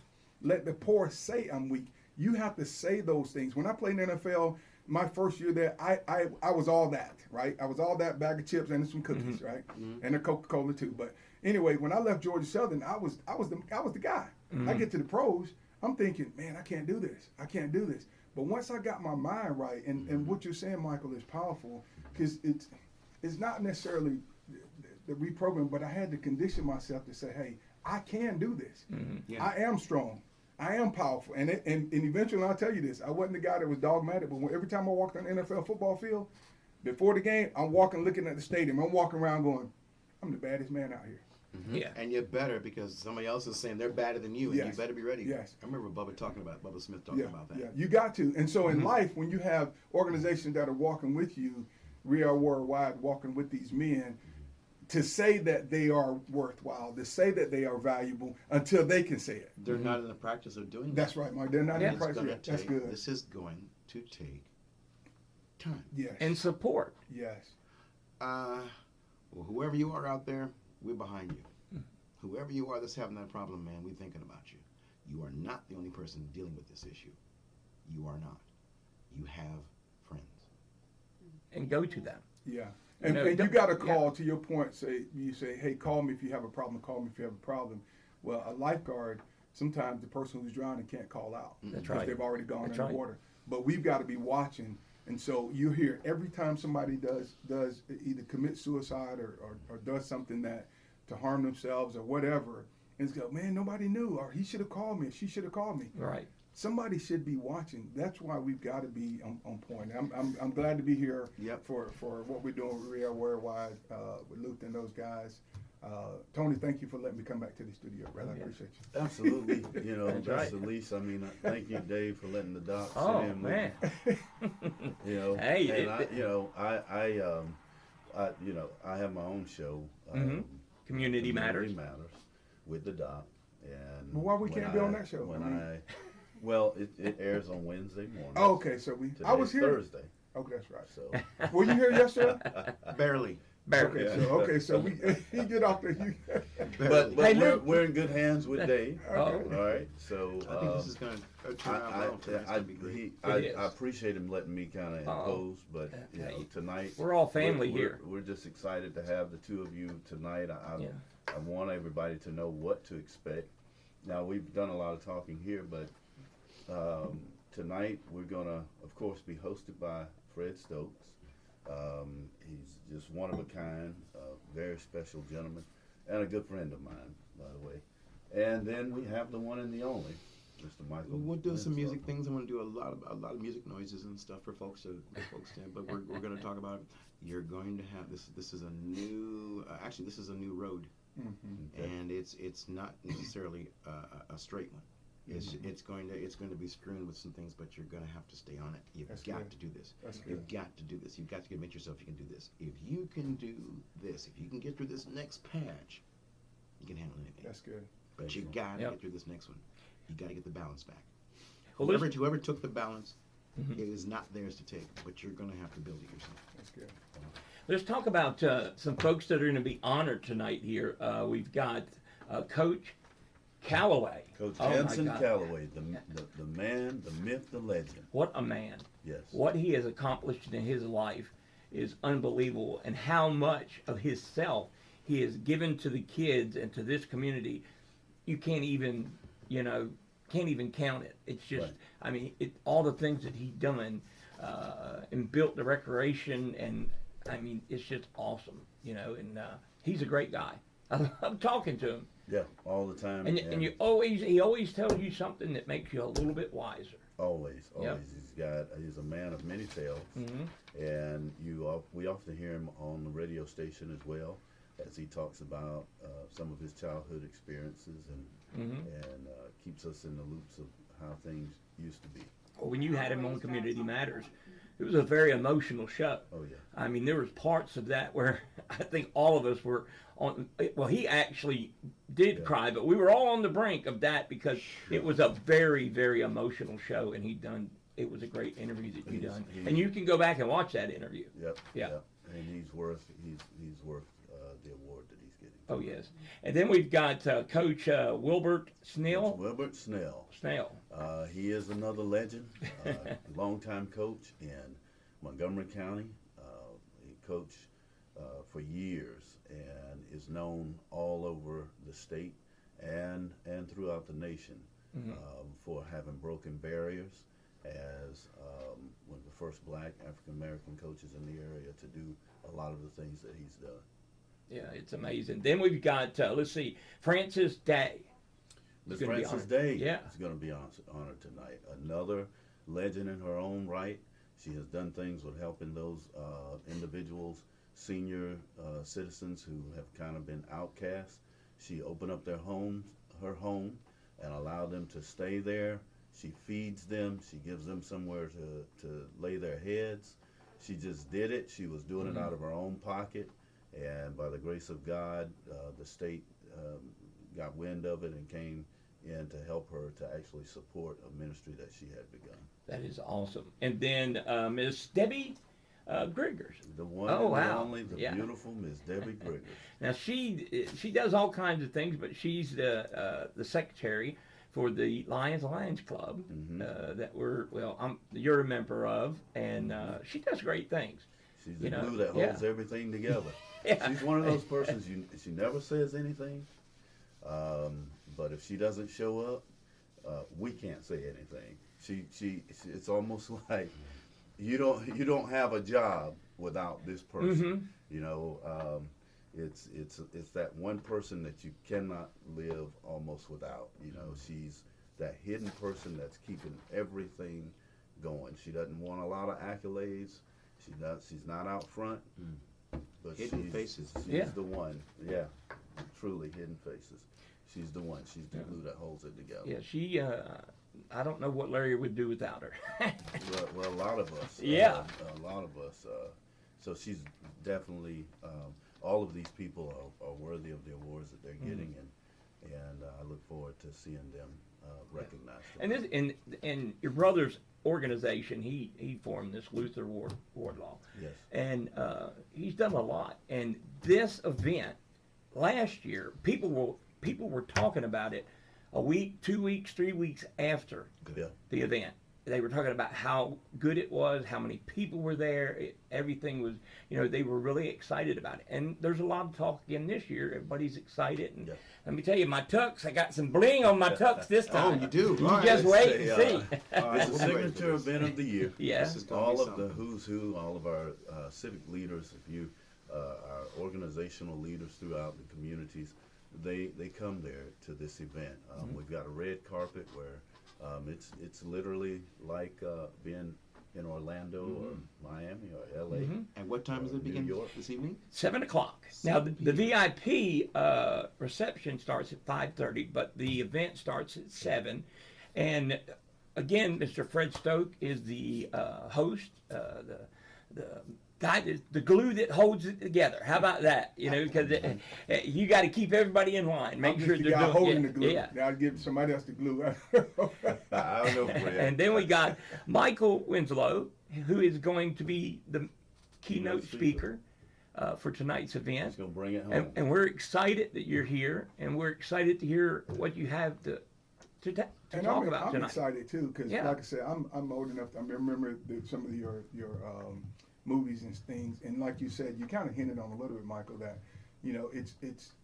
F: Let the poor say I'm weak. You have to say those things. When I played in the NFL, my first year there, I was all that, right? I was all that bag of chips and some cookies, right? And a Coca-Cola too. But anyway, when I left Georgia Southern, I was the guy. I get to the pros, I'm thinking, man, I can't do this. I can't do this. But once I got my mind right, and what you're saying, Michael, is powerful, because it's not necessarily the reprogram, but I had to condition myself to say, hey, I can do this.
D: Yeah.
F: I am strong. I am powerful. And eventually, I'll tell you this, I wasn't the guy that was dogmatic, but every time I walked on the NFL football field, before the game, I'm walking, looking at the stadium. I'm walking around going, I'm the baddest man out here.
B: Yeah.
D: And you're better because somebody else is saying they're better than you, and you
F: Yes.
D: better be ready.
F: Yes.
D: I remember Bubba Smith talking about that.
F: Yeah, you got to. And so in life, when you have organizations that are walking with you, real worldwide walking with these men, to say that they are worthwhile, to say that they are valuable until they can say it.
D: They're not in the practice of doing that.
F: That's right, Mike. They're not
B: Yeah.
F: in the price yet. That's good.
D: This is going to take time.
F: Yes.
B: And support.
F: Yes.
D: Well, whoever you are out there, we're behind you. Whoever you are that's having that problem, man, we're thinking about you. You are not the only person dealing with this issue. You are not. You have friends.
B: And go to them.
F: Yeah. And,
B: know,
F: and you
B: don't-
F: got to call, to your point, you say, hey, call me if you have a problem, call me if you have a problem. Well, a lifeguard, sometimes the person who's drowning can't call out.
B: That's
F: because
B: right.
F: they've already gone
B: That's
F: in
B: right.
F: the water. But we've got to be watching. And so you hear every time somebody does either commit suicide or does something that to harm themselves or whatever, and it's go, man, nobody knew, or he should have called me, or she should have called me.
B: Right.
F: Somebody should be watching. That's why we've got to be on point. I'm glad to be here
D: Yep.
F: for what we're doing with Real Worldwide with Luke and those guys. Tony, thank you for letting me come back to the studio, brother. I appreciate you.
C: Absolutely. You know,
B: That's
C: that's
B: right.
C: the least. I mean, thank you, Dave, for letting the doc sit
B: Oh,
C: in with
B: man.
C: me. You know,
B: Hey,
C: I have my own show.
B: Community Matters.
C: with the doc. And
F: Well, why we
C: when
F: can't be on that show?
C: Well, it airs on Wednesday morning.
F: Oh, okay, so I was
C: Today's
F: here.
C: Thursday.
F: Okay, that's right.
C: So
F: Were you here yesterday?
D: Barely.
B: Barely.
F: Okay, so we he get off the.
C: but
B: Hey, Luke.
C: we're in good hands with Dave.
F: Okay.
C: All right. So
D: I think this is going to turn out well. It's gonna be great.
C: I
B: It is.
C: appreciate him letting me kind of impose, but you know,
B: Hey,
C: tonight
B: we're all family
C: we're-
B: here.
C: We're just excited to have the two of you tonight.
B: Yeah.
C: I want everybody to know what to expect. Now we've done a lot of talking here, but tonight we're gonna, of course, be hosted by Fred Stokes. He's just one of a kind, a very special gentleman, and a good friend of mine, by the way. And then we have the one and the only, Mr. Michael.
D: We'll do some
C: Winslow.
D: music things. I'm going to do a lot of music noises and stuff for folks to but we're going to talk about it. You're going to have this. This is a new. Actually, this is a new road,
C: Okay.
D: and it's not necessarily a straight one. It's going to be strewn with some things, but you're going to have to stay on it. You've
F: That's
D: got
F: good.
D: to do this.
F: That's
D: You've
F: good.
D: got to do this. You've got to convince yourself you can do this. If you can do this, if you can get through this next patch, you can handle anything.
F: That's good.
D: But you
C: Excellent.
D: got to
B: Yep.
D: get through this next one. You got to get the balance back.
B: Well,
D: Whoever took the balance, it is not theirs to take, but you're going to have to build it yourself.
F: That's good.
B: Let's talk about some folks that are going to be honored tonight here. We've got Coach Callaway.
C: Coach
B: Oh, my
C: Hanson
B: God.
C: Callaway, the man, the myth, the legend.
B: What a man.
C: Yes.
B: What he has accomplished in his life is unbelievable, and how much of his self he has given to the kids and to this community. You can't even, count it. It's just,
C: Right.
B: I mean, all the things that he's done and built the recreation, and I mean, it's just awesome, and he's a great guy. I'm talking to him.
C: Yeah, all the time.
B: And he always tells you something that makes you a little bit wiser.
C: Always.
B: Yep.
C: He's a man of many tales, and we often hear him on the radio station as well, as he talks about some of his childhood experiences and keeps us in the loops of how things used to be.
B: When you had him on Community Matters, it was a very emotional show.
C: Oh yeah.
B: I mean, there was parts of that where I think all of us were on. Well, he actually did cry, but we were all on the brink of that because it was a very, very emotional show, and it was a great interview that you done, and you can go back and watch that interview.
C: Yep.
B: Yeah.
C: Yep. And he's worth the award that he's getting.
B: Oh yes, and then we've got Coach Wilbert Snell.
C: Wilbert Snell.
B: Snell.
C: He is another legend, longtime coach in Montgomery County. He coached for years and is known all over the state and throughout the nation for having broken barriers as one of the first black African American coaches in the area to do a lot of the things that he's done.
B: Yeah, it's amazing. Then we've got, let's see, Frances Day.
C: Miss
B: gonna be
C: Frances
B: honored.
C: Day
B: Yeah.
C: is going to be honored tonight. Another legend in her own right. She has done things with helping those individuals, senior citizens who have kind of been outcast. She opened up her home, and allowed them to stay there. She feeds them. She gives them somewhere to lay their heads. She just did it. She was doing it out of her own pocket. And by the grace of God, the state got wind of it and came in to help her to actually support a ministry that she had begun.
B: That is awesome. And then Miss Debbie Griggers.
C: The one
B: Oh,
C: and
B: wow.
C: only, the
B: Yeah.
C: beautiful Miss Debbie Griggers.
B: Now she does all kinds of things, but she's the secretary for the Lions Club that you're a member of, and she does great things.
C: She's the glue that holds everything together.
B: Yeah.
C: She's one of those persons, she never says anything, but if she doesn't show up, we can't say anything. She it's almost like you don't have a job without this person. You know, it's that one person that you cannot live almost without. You know, she's that hidden person that's keeping everything going. She doesn't want a lot of accolades. She's not out front, but
D: Hidden faces.
C: She's the one. Yeah, truly hidden faces. She's the one. She's the glue that holds it together.
B: Yeah, she. I don't know what Larry would do without her.
C: Well, a lot of us.
B: Yeah.
C: A lot of us. So she's definitely. All of these people are worthy of the awards that they're getting, and I look forward to seeing them recognized.
B: And your brother's organization, he formed this Luther Wardlaw.
C: Yes.
B: And he's done a lot. And this event last year, people were talking about it a week, 2 weeks, 3 weeks after the event. They were talking about how good it was, how many people were there. Everything was, they were really excited about it. And there's a lot of talk again this year. Everybody's excited. And let me tell you, my tux, I got some bling on my tux this time.
D: Oh, you do?
B: You
D: All right,
B: just
C: let's
B: wait and
C: say,
B: see.
C: It's a signature event of the year.
B: Yeah.
D: This is gonna
C: All
D: be
C: of the
D: something.
C: who's who, all of our civic leaders, if you our organizational leaders throughout the communities, they come there to this event. We've got a red carpet where it's literally like being in Orlando or Miami or LA.
D: And what time does
C: New
D: it begin
C: York.
D: this evening?
B: 7 o'clock. Now, the VIP reception starts at 5:30, but the event starts at 7. And again, Mr. Fred Stokes is the host, the guy, the glue that holds it together. How about that? Because you got to keep everybody in line. Make
F: I'm
B: sure
F: just the
B: they're
F: guy
B: doing
F: holding the glue.
B: Yeah.
F: Now I'll give somebody else the glue.
C: I don't know, Fred.
B: And then we got Michael Winslow, who is going to be the keynote speaker for tonight's event.
C: He's gonna bring it home.
B: And we're excited that you're here, and we're excited to hear what you have to
F: And
B: talk about
F: I'm
B: tonight.
F: excited too, because
B: Yeah.
F: like I said, I'm old enough. I remember some of your movies and things, and like you said, you kind of hinted on a little bit, Michael, that it's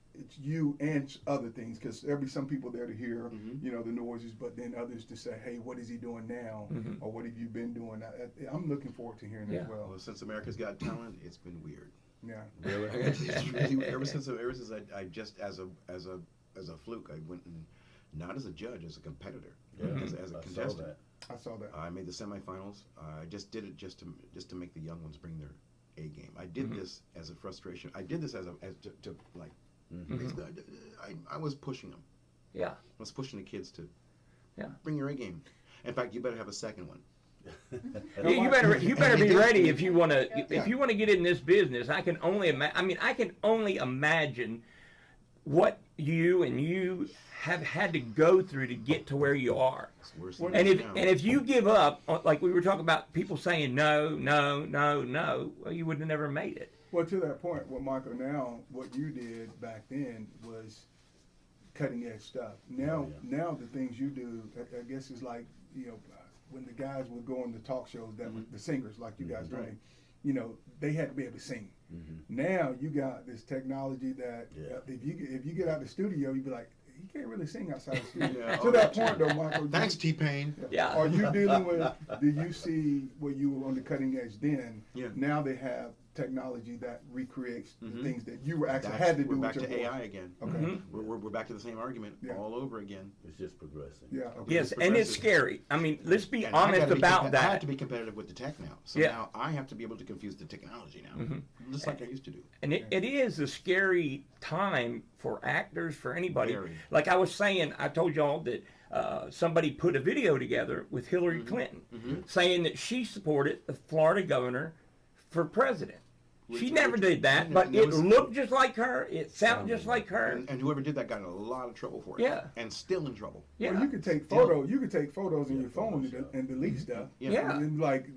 F: you and other things, because there'll be some people there to hear the noises, but then others to say, hey, what is he doing now, or what have you been doing? I'm looking forward to hearing
B: Yeah.
F: as well.
D: Well, since America's Got Talent, it's been weird.
F: Yeah.
C: Really?
D: It's really, ever since I just as a fluke, I went and not as a judge, as a competitor, as a
C: I saw
D: contestant.
C: that.
F: I saw that.
D: I made the semifinals. I just did it just to make the young ones bring their A game. I did this as a frustration. I did this as to basically, I was pushing them.
B: Yeah.
D: I was pushing the kids to
B: Yeah.
D: bring your A game. In fact, you better have a second one.
B: You better be ready if you want to get in this business. I can only imagine what you have had to go through to get to where you are.
D: It's worse than
B: And
D: this now.
B: if you give up, like we were talking about, people saying no, well, you would have never made it.
F: Well, to that point, Michael, now what you did back then was cutting edge stuff. Now the things you do, I guess, is like when the guys would go on the talk shows, that were the singers like you guys doing, they had to be able to sing. Now you got this technology that if you get out of the studio, you'd be like, he can't really sing outside the studio.
D: Yeah,
F: To that point, though, Michael.
D: Thanks, T-Pain.
B: Yeah.
F: Are you dealing with? Do you see where you were on the cutting edge then?
D: Yeah.
F: Now they have technology that recreates the
D: Mhm.
F: things that you were actually
D: That's-
F: had to do
D: we're
F: with
D: back
F: your
D: to
F: voice.
D: AI again.
F: Okay.
B: Mhm.
D: We're back to the same argument
F: Yeah.
D: all over again.
C: It's just progressing.
F: Yeah. Okay.
B: Yes, and it's scary. I mean, let's be
D: And I
B: honest
D: gotta be
B: about
D: I have
B: that.
D: to be competitive with the tech now. So
B: Yeah.
D: now I have to be able to confuse the technology now, just like I used to do.
B: And it is a scary time for actors, for anybody.
D: Very.
B: Like I was saying, I told y'all that somebody put a video together with Hillary Clinton saying that she supported the Florida governor for president. She never did that,
D: and
B: but
D: there
B: it
D: was-
B: looked just like her. It sounded just like her.
D: And whoever did that got in a lot of trouble for it.
B: Yeah.
D: And still in trouble.
B: Yeah.
F: Well, you could take photos. You could take photos in your phone and delete stuff.
B: Yeah.
F: And like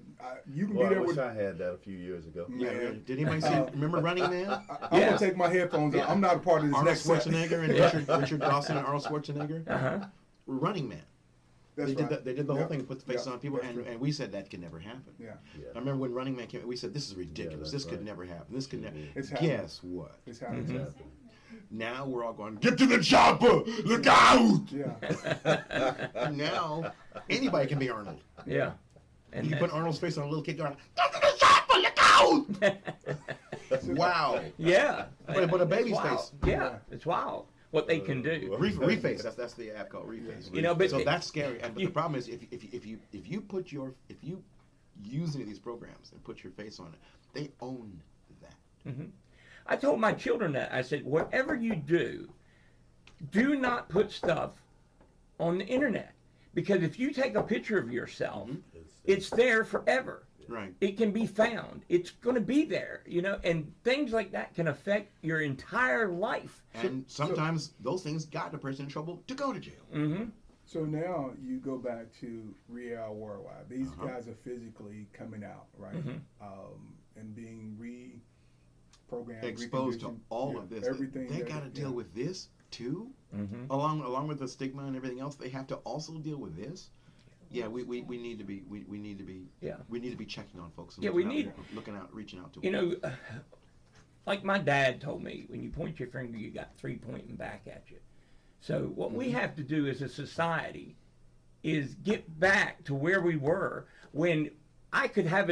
F: you can
C: Well,
F: be
C: I
F: there
C: wish
F: with.
C: I had that a few years ago.
D: Yeah.
F: Man.
D: Did anybody see? Remember Running Man?
F: I'm
B: Yeah.
F: gonna take my headphones off. I'm not a part of this
D: Arnold
F: next set.
D: Schwarzenegger and Richard Dawson and Arnold Schwarzenegger.
B: Uh-huh.
D: Running Man.
F: That's
D: They did,
F: right.
D: they did the whole
F: Yep.
D: thing, put the face
F: Yep.
D: on people,
F: That's true.
D: and we said that could never happen.
F: Yeah.
C: Yeah.
D: I remember when Running Man came, we said this is ridiculous.
C: that's
D: This could
C: right.
D: never happen. This could never.
F: It's happening.
D: Guess what?
F: It's happening.
B: Mm-hmm.
C: Happening.
D: Now we're all going, get to the chopper, look out!
F: Yeah.
D: And now anybody can be Arnold.
B: Yeah. And
D: You
B: that's-
D: put Arnold's face on a little kid going, get to the chopper, look out! Wow.
B: yeah.
D: But a
B: It's
D: baby's
B: wild.
D: face.
B: Yeah, it's wild what they can do.
D: Reface. That's the app called Reface.
B: You know, but
D: so that's scary. And but the problem is if you use any of these programs and put your face on it, they own that.
B: I told my children that. I said, whatever you do not put stuff on the internet. Because if you take a picture of yourself, it's there forever.
D: Right.
B: It can be found. It's going to be there, and things like that can affect your entire life.
D: And sometimes those things got a person in trouble to go to jail.
B: Mm-hmm.
F: So now you go back to Real Worldwide. These guys are physically coming out, right? And being reprogrammed,
D: Exposed to
F: reconditioned.
D: all
F: Yeah,
D: of this.
F: everything.
D: They
F: that-
D: got to deal
F: yeah.
D: with this too,
B: Mm-hmm.
D: along with the stigma and everything else. They have to also deal with this. Yeah, we need to be we need to be
B: Yeah.
D: we need to be checking on folks. And
B: Yeah,
D: looking out, reaching out to them.
B: Like my dad told me, when you point your finger, you got three pointing back at you. So what we have to do as a society is get back to where we were when I could have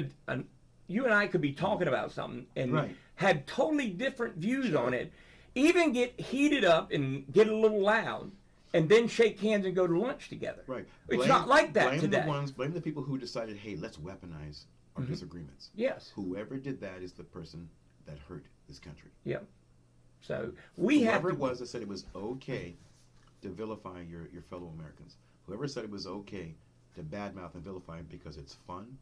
B: you and I could be talking about something and
D: Right.
B: had totally different views on it, even get heated up and get a little loud, and then shake hands and go to lunch together.
D: Right.
B: It's not like that
D: blame
B: today.
D: Blame the people who decided, hey, let's weaponize our disagreements.
B: Yes.
D: Whoever did that is the person that hurt this country.
B: Yep. So we have
D: Whoever
B: to.
D: it was that said it was okay to vilify your fellow Americans. Whoever said it was okay to badmouth and vilify because it's fun.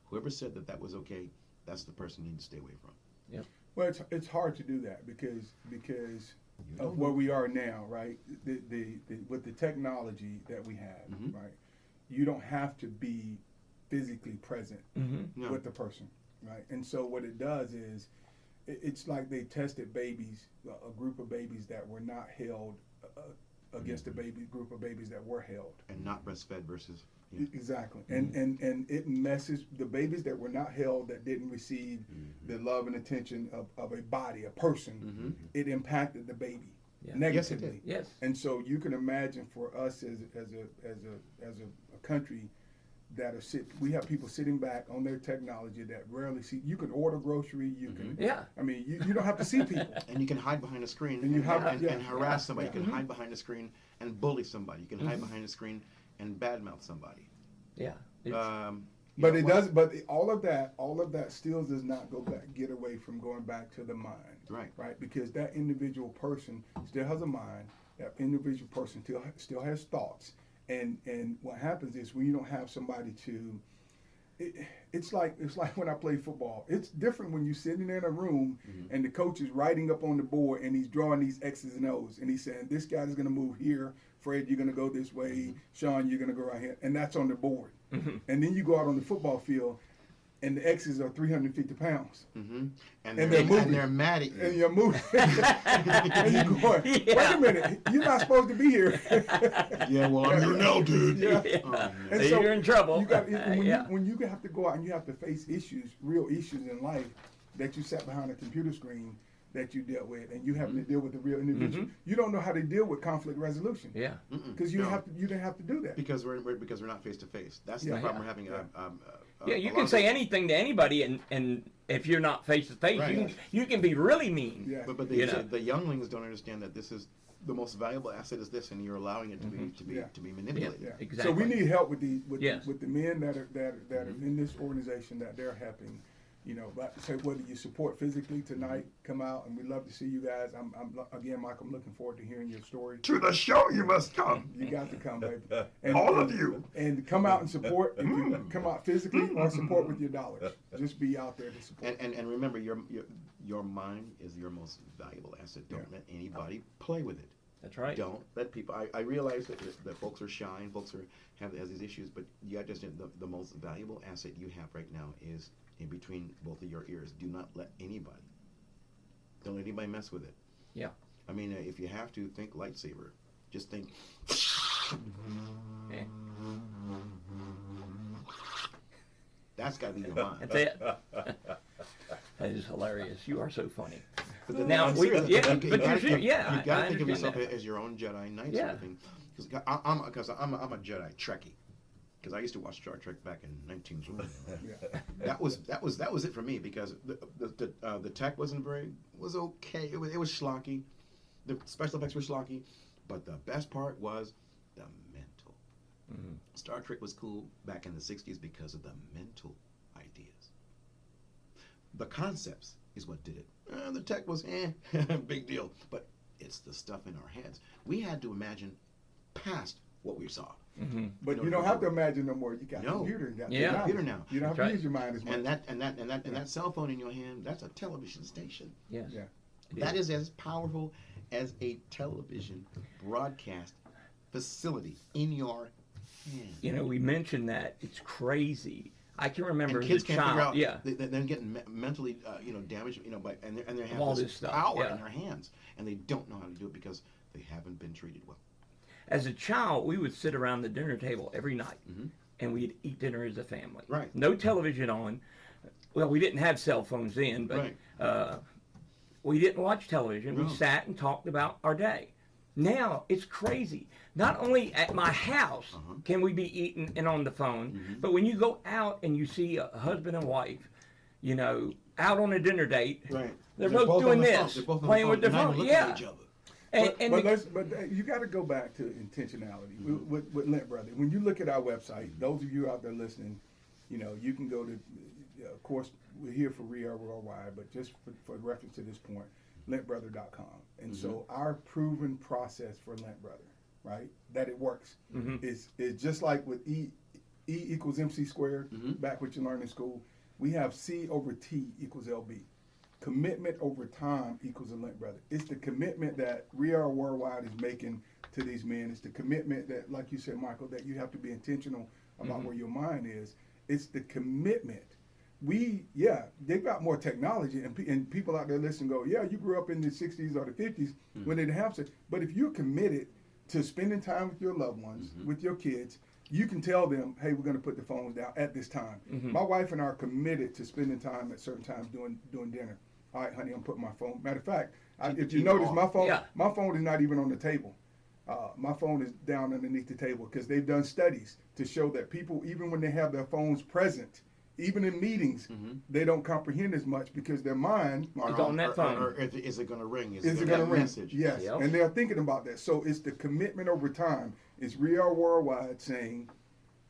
D: Whoever said that was okay, that's the person you need to stay away from.
B: Yep.
F: Well, it's hard to do that because of where we are now, right? With the technology that we have, right? You don't have to be physically present
B: Mm-hmm.
F: with the person, right? And so what it does is, it's like they tested babies, a group of babies that were not held against a group of babies that were held.
D: And not breastfed versus.
F: Exactly, and it messes the babies that were not held, that didn't receive the love and attention of a body, a person. It impacted the baby
B: Yeah.
F: negatively.
B: Yes.
F: And so you can imagine for us as a country that we have people sitting back on their technology that rarely see. You can order grocery. You can.
B: Yeah.
F: I mean, you don't have to see people.
D: And you can hide behind a screen
F: And you hide-
D: and
F: yeah.
D: harass somebody.
F: Yeah.
D: You can hide behind a screen and bully somebody. You can hide behind a screen and badmouth somebody.
B: Yeah.
F: But it does. But all of that still does not get away from going back to the mind.
D: Right.
F: Right. Because that individual person still has a mind. That individual person still has thoughts. And what happens is when you don't have somebody to, it's like when I play football. It's different when you're sitting in a room and the coach is writing up on the board and he's drawing these X's and O's and he's saying this guy's going to move here. Fred, you're going to go this way. Sean, you're going to go right here. And that's on the board. And then you go out on the football field and the X's are 350 pounds.
D: And
F: they're moving.
D: and they're mad at you.
F: And you're moving. And you're going, wait a minute, you're not supposed to be here.
D: Yeah, well, I'm here now, dude.
F: Yeah.
D: Oh, man.
F: And
B: You're in trouble.
F: You got,
B: Yeah.
F: when you have to go out and you have to face issues, real issues in life, that you sat behind a computer screen, that you dealt with, and you having to deal with the real individual. You don't know how to deal with conflict resolution.
B: Yeah.
F: Because you didn't have to do that.
D: Because we're not face to face. That's the problem we're having.
B: Yeah, you can say anything to anybody, and if you're not face to face, you can be really mean.
F: Yeah.
D: But the younglings don't understand that this is the most valuable asset is this, and you're allowing it to be manipulated.
F: Yeah.
B: Exactly.
F: So we need help with the
B: Yes.
F: with the men that are in this organization that they're helping. You know, but say whether you support physically tonight, come out, and we'd love to see you guys. I'm again, Mike. I'm looking forward to hearing your story.
E: To the show you must come.
F: You got to come, baby. And,
E: All of you.
F: And come out and support. If you come out physically or support with your dollars, just be out there to support.
D: And remember, your mind is your most valuable asset. Don't let anybody play with it.
B: That's right.
D: Don't let people. I realize that folks are shy and folks have these issues, but you got to understand the most valuable asset you have right now is in between both of your ears. Do not let anybody. Don't let anybody mess with it.
B: Yeah.
D: I mean, if you have to think lightsaber, just think.
B: Yeah.
D: That's got to be your mind.
B: That's it. That is hilarious. You are so funny.
D: But
B: Now,
D: I'm
B: we-
D: serious.
B: yeah,
D: You
B: but
D: gotta-
B: you're serious. Yeah,
D: you got
B: I
D: to think of
B: understand
D: yourself
B: that.
D: as your own Jedi Knight
B: Yeah.
D: sort of thing. Because I'm a Jedi Trekkie. Because I used to watch Star Trek back in 1920. That was it for me, because the tech was okay. It was schlocky. The special effects were schlocky, but the best part was the mental. Star Trek was cool back in the 60s because of the mental ideas. The concepts is what did it. The tech was big deal, but it's the stuff in our heads. We had to imagine past what we saw.
F: But you don't have to imagine no more. You got a
D: No.
F: computer. You got
B: Yeah.
F: technology.
D: Computer now.
F: You don't have
B: That's
F: to use your mind as much.
D: And that cell phone in your hand, that's a television station.
B: Yes.
F: Yeah.
D: That is as powerful as a television broadcast facility in your hand.
B: You know, we mentioned that. It's crazy. I can remember
D: And
B: as
D: kids
B: a
D: can't figure
B: child.
D: out.
B: Yeah.
D: They're getting mentally, damaged. And they have
B: all
D: this
B: this stuff,
D: power
B: yeah.
D: in their hands, and they don't know how to do it because they haven't been treated well.
B: As a child, we would sit around the dinner table every night, and we'd eat dinner as a family.
D: Right.
B: No television on. Well, we didn't have cell phones then, but we didn't watch television.
D: No.
B: We sat and talked about our day. Now it's crazy. Not only at my house can we be eating and on the phone, but when you go out and you see a husband and wife, you know, out on a dinner date,
D: Right.
B: they're both doing
D: on the phone.
B: this,
D: They're both on the
B: playing
D: phone.
B: with their
D: They're not
B: phone.
D: even looking
B: Yeah.
D: at each other.
F: But you got to go back to intentionality with Lent Brother. When you look at our website, those of you out there listening, you know, you can go to, of course, we're here for Real Worldwide, but just for reference to this point, lentbrother.com. And so our proven process for Lent Brother, right, that it works, is just like with E equals MC squared, back what you learned in school. We have C over T equals LB. Commitment over time equals a Lent Brother. It's the commitment that Real Worldwide is making to these men. It's the commitment that, like you said, Michael, that you have to be intentional about where your mind is. It's the commitment. They've got more technology, and people out there listening go, yeah, you grew up in the 60s or the 50s when they didn't have such. But if you're committed to spending time with your loved ones, with your kids, you can tell them, hey, we're going to put the phones down at this time. My wife and I are committed to spending time at certain times doing dinner. All right, honey, I'm putting my phone. Matter of fact, if you notice, my phone is not even on the table. My phone is down underneath the table because they've done studies to show that people, even when they have their phones present, even in meetings, they don't comprehend as much because their mind
B: It's on that phone.
D: Or is it going to ring?
F: is it
D: going
F: going to ring?
D: message?
F: Yes,
B: Yep.
F: and they're thinking about that. So it's the commitment over time. It's Real Worldwide saying,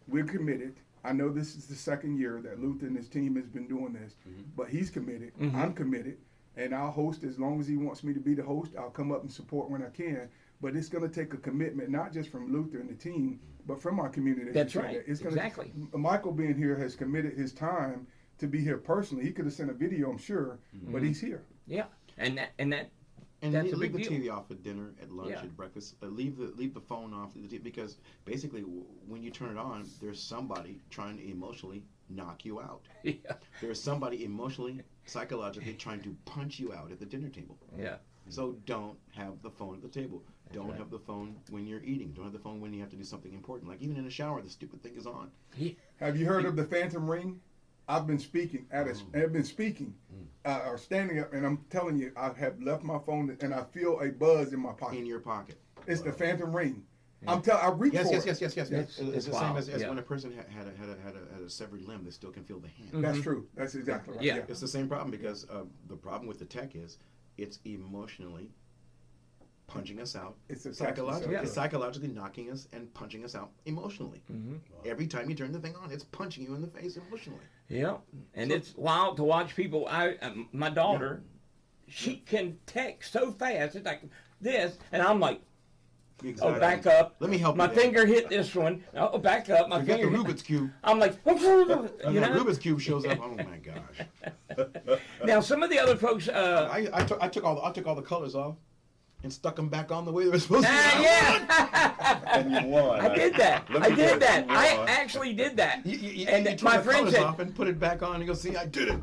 F: we're committed. I know this is the second year that Luther and his team has been doing this, but he's committed. I'm committed, and I'll host as long as he wants me to be the host. I'll come up and support when I can. But it's going to take a commitment, not just from Luther and the team, but from our community.
B: That's right.
F: It's gonna,
B: Exactly.
F: Michael being here has committed his time to be here personally. He could have sent a video, I'm sure, but he's here.
B: Yeah, and that's
D: leave
B: a big
D: the
B: deal.
D: TV off at dinner, at lunch,
B: Yeah.
D: at breakfast. Leave the phone off because basically when you turn it on, there's somebody trying to emotionally knock you out.
B: Yeah.
D: There's somebody emotionally, psychologically trying to punch you out at the dinner table.
B: Yeah.
D: So don't have the phone at the table. Don't
B: right.
D: have the phone when you're eating. Don't have the phone when you have to do something important. Like even in a shower, the stupid thing is on.
F: Have you heard of the phantom ring? I've been speaking or standing up, and I'm telling you, I have left my phone and I feel a buzz in my pocket.
D: In your pocket.
F: It's the phantom ring. I reach for it.
D: Yes. It's the same
B: wild.
D: as
B: Yeah.
D: when a person had a severed limb, they still can feel the hand.
F: That's true. That's exactly right.
B: Yeah.
D: It's the same problem because the problem with the tech is it's emotionally punching us out.
F: It's a
D: Psychologically knocking us and punching us out emotionally. Every time you turn the thing on, it's punching you in the face emotionally.
B: Yeah, and it's wild to watch people. My daughter, she can text so fast. It's like this, and I'm like,
D: Exactly.
B: oh, back up.
D: Let me help
B: My
D: you there.
B: finger hit this one. Oh, back up. My
D: Forget
B: finger
D: the
B: hit-
D: Rubik's Cube.
B: I'm like,
D: And
B: you
D: the
B: know.
D: Rubik's Cube shows up. Oh my gosh!
B: Now some of the other folks.
D: I took all the colors off and stuck them back on the way they were supposed to.
B: Yeah.
C: And you won.
B: I did that.
C: Let me
B: I did
C: guess,
B: that.
C: you
B: I
C: won.
B: actually did that.
D: You
B: And
D: took
B: my
D: the
B: friend
D: colors
B: said,
D: off and put it back on and go, see, I did it.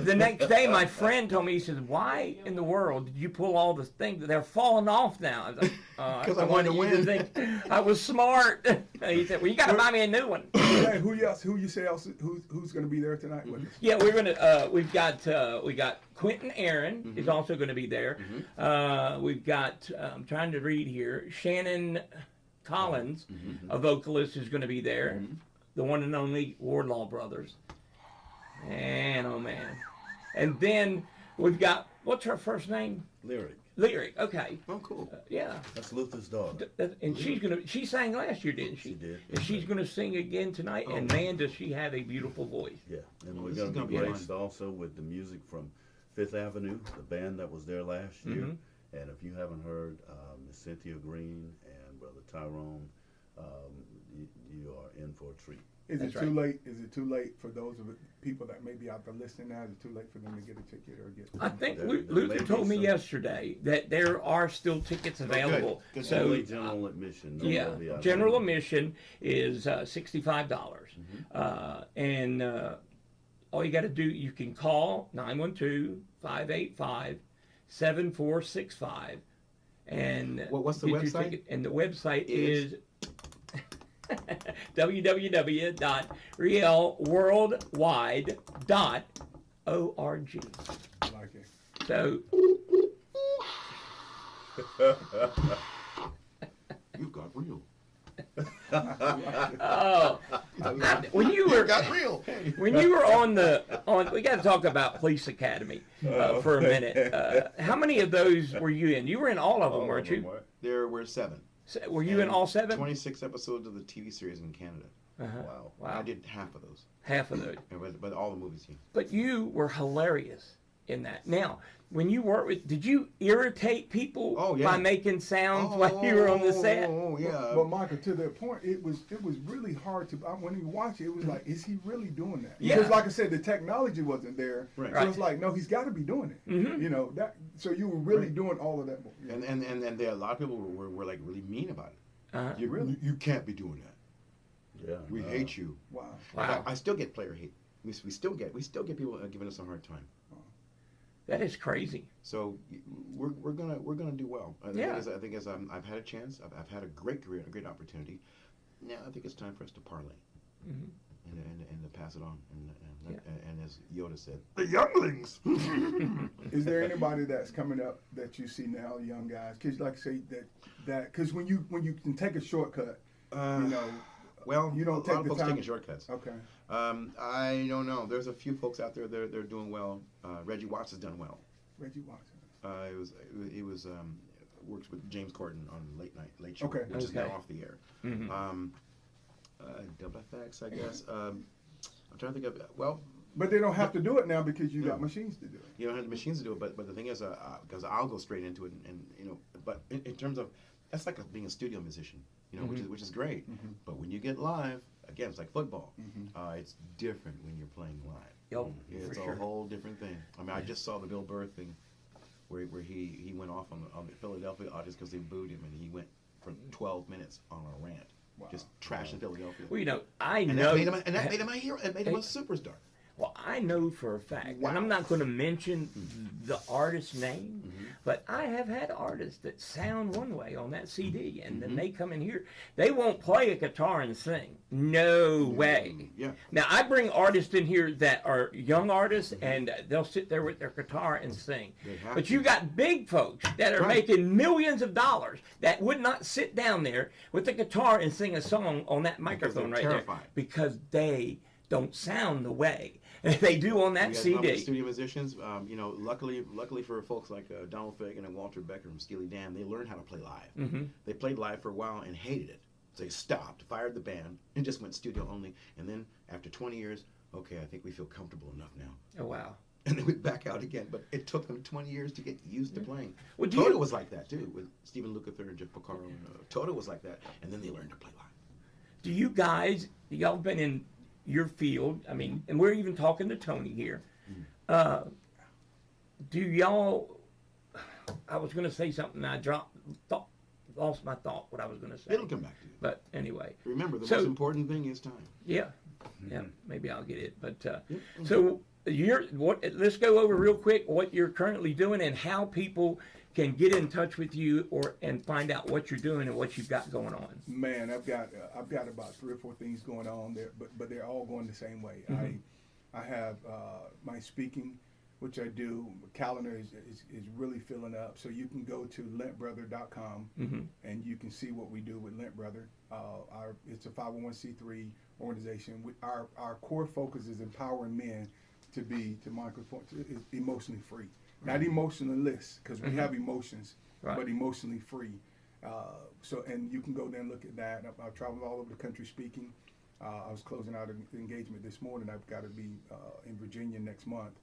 B: the next day, my friend told me, he said, "Why in the world did you pull all the things? They're falling off now." I was like,
D: 'Cause I wanted to
B: you
D: win.
B: think I was smart. He said, "Well, you got to buy me a new one."
F: Hey, who you say else? Who's going to be there tonight with us?
B: Yeah, we're gonna. We got Quentin Aaron is also going to be there. We've got. I'm trying to read here. Shannon Collins, a vocalist, is going to be there. The one and only Wardlaw Brothers. Man, oh man. And then we've got, what's her first name?
C: Lyric.
B: Lyric. Okay.
D: Oh, cool.
B: Yeah.
C: That's Luther's daughter.
B: And she sang last year, didn't she?
C: She did.
B: And she's gonna sing again tonight. And man, does she have a beautiful voice.
C: Yeah, and
D: Oh,
C: we're
D: this
C: going
D: is
C: to
D: gonna
C: be
D: be
C: graced also with the music from Fifth Avenue, the band that was there last year. And if you haven't heard Miss Cynthia Green and Brother Tyrone, you are in for a treat.
F: Is
B: That's
F: it
B: right.
F: too late? Is it too late for those of the people that may be out there listening now? Is it too late for them to get a ticket or get?
B: I think
C: There
B: Luther
C: may be
B: told me
C: some-
B: yesterday that there are still tickets available.
D: Good.
B: So
C: Only general admission. No
B: yeah,
C: VIP.
B: general admission is $65, and all you got to do, you can call 912-585-7465, and
D: What's the
B: get your
D: website?
B: ticket. And the website
D: Is?
B: is www.realworldwide.org.
F: I like it.
B: So
D: You've got real.
B: when you were
D: got real. Hey.
B: when you were on we got to talk about Police Academy for a minute. How many of those were you in? You were in all of them, weren't you?
D: There were 7.
B: Were you in all 7?
D: 26 episodes of the TV series in Canada.
C: Wow.
D: I did half of those.
B: Half of those.
D: But all the movies, yeah.
B: But you were hilarious in that. Now, when you worked with, did you irritate people
D: Oh, yeah.
B: by making sounds while you were on the set?
D: Oh, yeah.
F: But Michael, to that point, it was really hard to. When you watch it, it was like, is he really doing that?
B: Yeah.
F: Because, like I said, the technology wasn't there,
D: Right.
F: so it's like, no, he's got to be doing it. You know that. So you were really doing all of that. Yeah.
D: And there a lot of people were like really mean about it. You
F: Really?
D: You can't be doing that.
C: Yeah.
D: We hate you.
F: Wow.
B: Wow.
D: I still get player hate. We still get people giving us a hard time.
B: That is crazy.
D: So we're gonna do well. I
B: Yeah.
D: think as I've had a chance. I've had a great career, a great opportunity. Now I think it's time for us to parlay and to pass it on. And as Yoda said,
E: The younglings.
F: Is there anybody that's coming up that you see now, young guys? Because, like I say, that because when you can take a shortcut, you know.
D: well,
F: You don't
D: a
F: take
D: lot of
F: the
D: folks
F: time-
D: taking shortcuts.
F: Okay.
D: I don't know. There's a few folks out there. They're doing well. Reggie Watts has done well.
F: Reggie Watson.
D: It was works with James Corden on Late Show,
F: Okay.
D: which is now
B: Okay.
D: off the air. Double FX, I guess. I'm trying to think of
F: But they don't have to do it now because you got machines to do it.
D: you don't have the machines to do it, but the thing is, because I'll go straight into it, and you know, but in terms of that's like being a studio musician, you know, which is great. But when you get live, again, it's like football. It's different when you're playing live.
B: Oh,
D: It's
B: for
D: a
B: sure.
D: whole different thing. I mean, I just saw the Bill Burr thing, where he went off on the Philadelphia audience because they booed him, and he went for 12 minutes on a rant, just trashing Philadelphia.
B: Well, you know, I
D: And
B: know.
D: that made him a hero. It made him a superstar.
B: Well, I know for a fact, and I'm not going to mention the artist's name, but I have had artists that sound one way on that CD, and then they come in here. They won't play a guitar and sing. No way.
D: Yeah.
B: Now, I bring artists in here that are young artists, and they'll sit there with their guitar and sing. But you got big folks that are making millions of dollars that would not sit down there with the guitar and sing a song on that microphone right there because they don't sound the way they do on that CD.
D: Studio musicians, luckily for folks like Donald Fagen and Walter Becker from Steely Dan, they learned how to play live. They played live for a while and hated it. So they stopped, fired the band, and just went studio only. And then after 20 years, okay, I think we feel comfortable enough now.
B: Oh, wow.
D: And they went back out again, but it took them 20 years to get used to playing.
B: Well,
D: Toto was like that too, with Stephen Lukather and Jeff Porcaro. And, Toto was like that, and then they learned to play live.
B: Do you guys, y'all been in your field, I mean, and we're even talking to Tony here. Do y'all, I was going to say something, I lost my thought, what I was going to say.
D: It'll come back to you.
B: But anyway.
D: Remember, the most important thing is time.
B: Yeah, maybe I'll get it. But so let's go over real quick what you're currently doing and how people can get in touch with you and find out what you're doing and what you've got going on.
F: Man, I've got about 3 or 4 things going on there, but they're all going the same way. I have my speaking, which I do. Calendar is really filling up, so you can go to lentbrother.com and you can see what we do with Lent Brother. It's a 501c3 organization. Our core focus is empowering men to be, to Michael's point, emotionally free. Not emotionless, because we have emotions, but emotionally free. And you can go there and look at that. I've traveled all over the country speaking. I was closing out an engagement this morning. I've got to be in Virginia next month.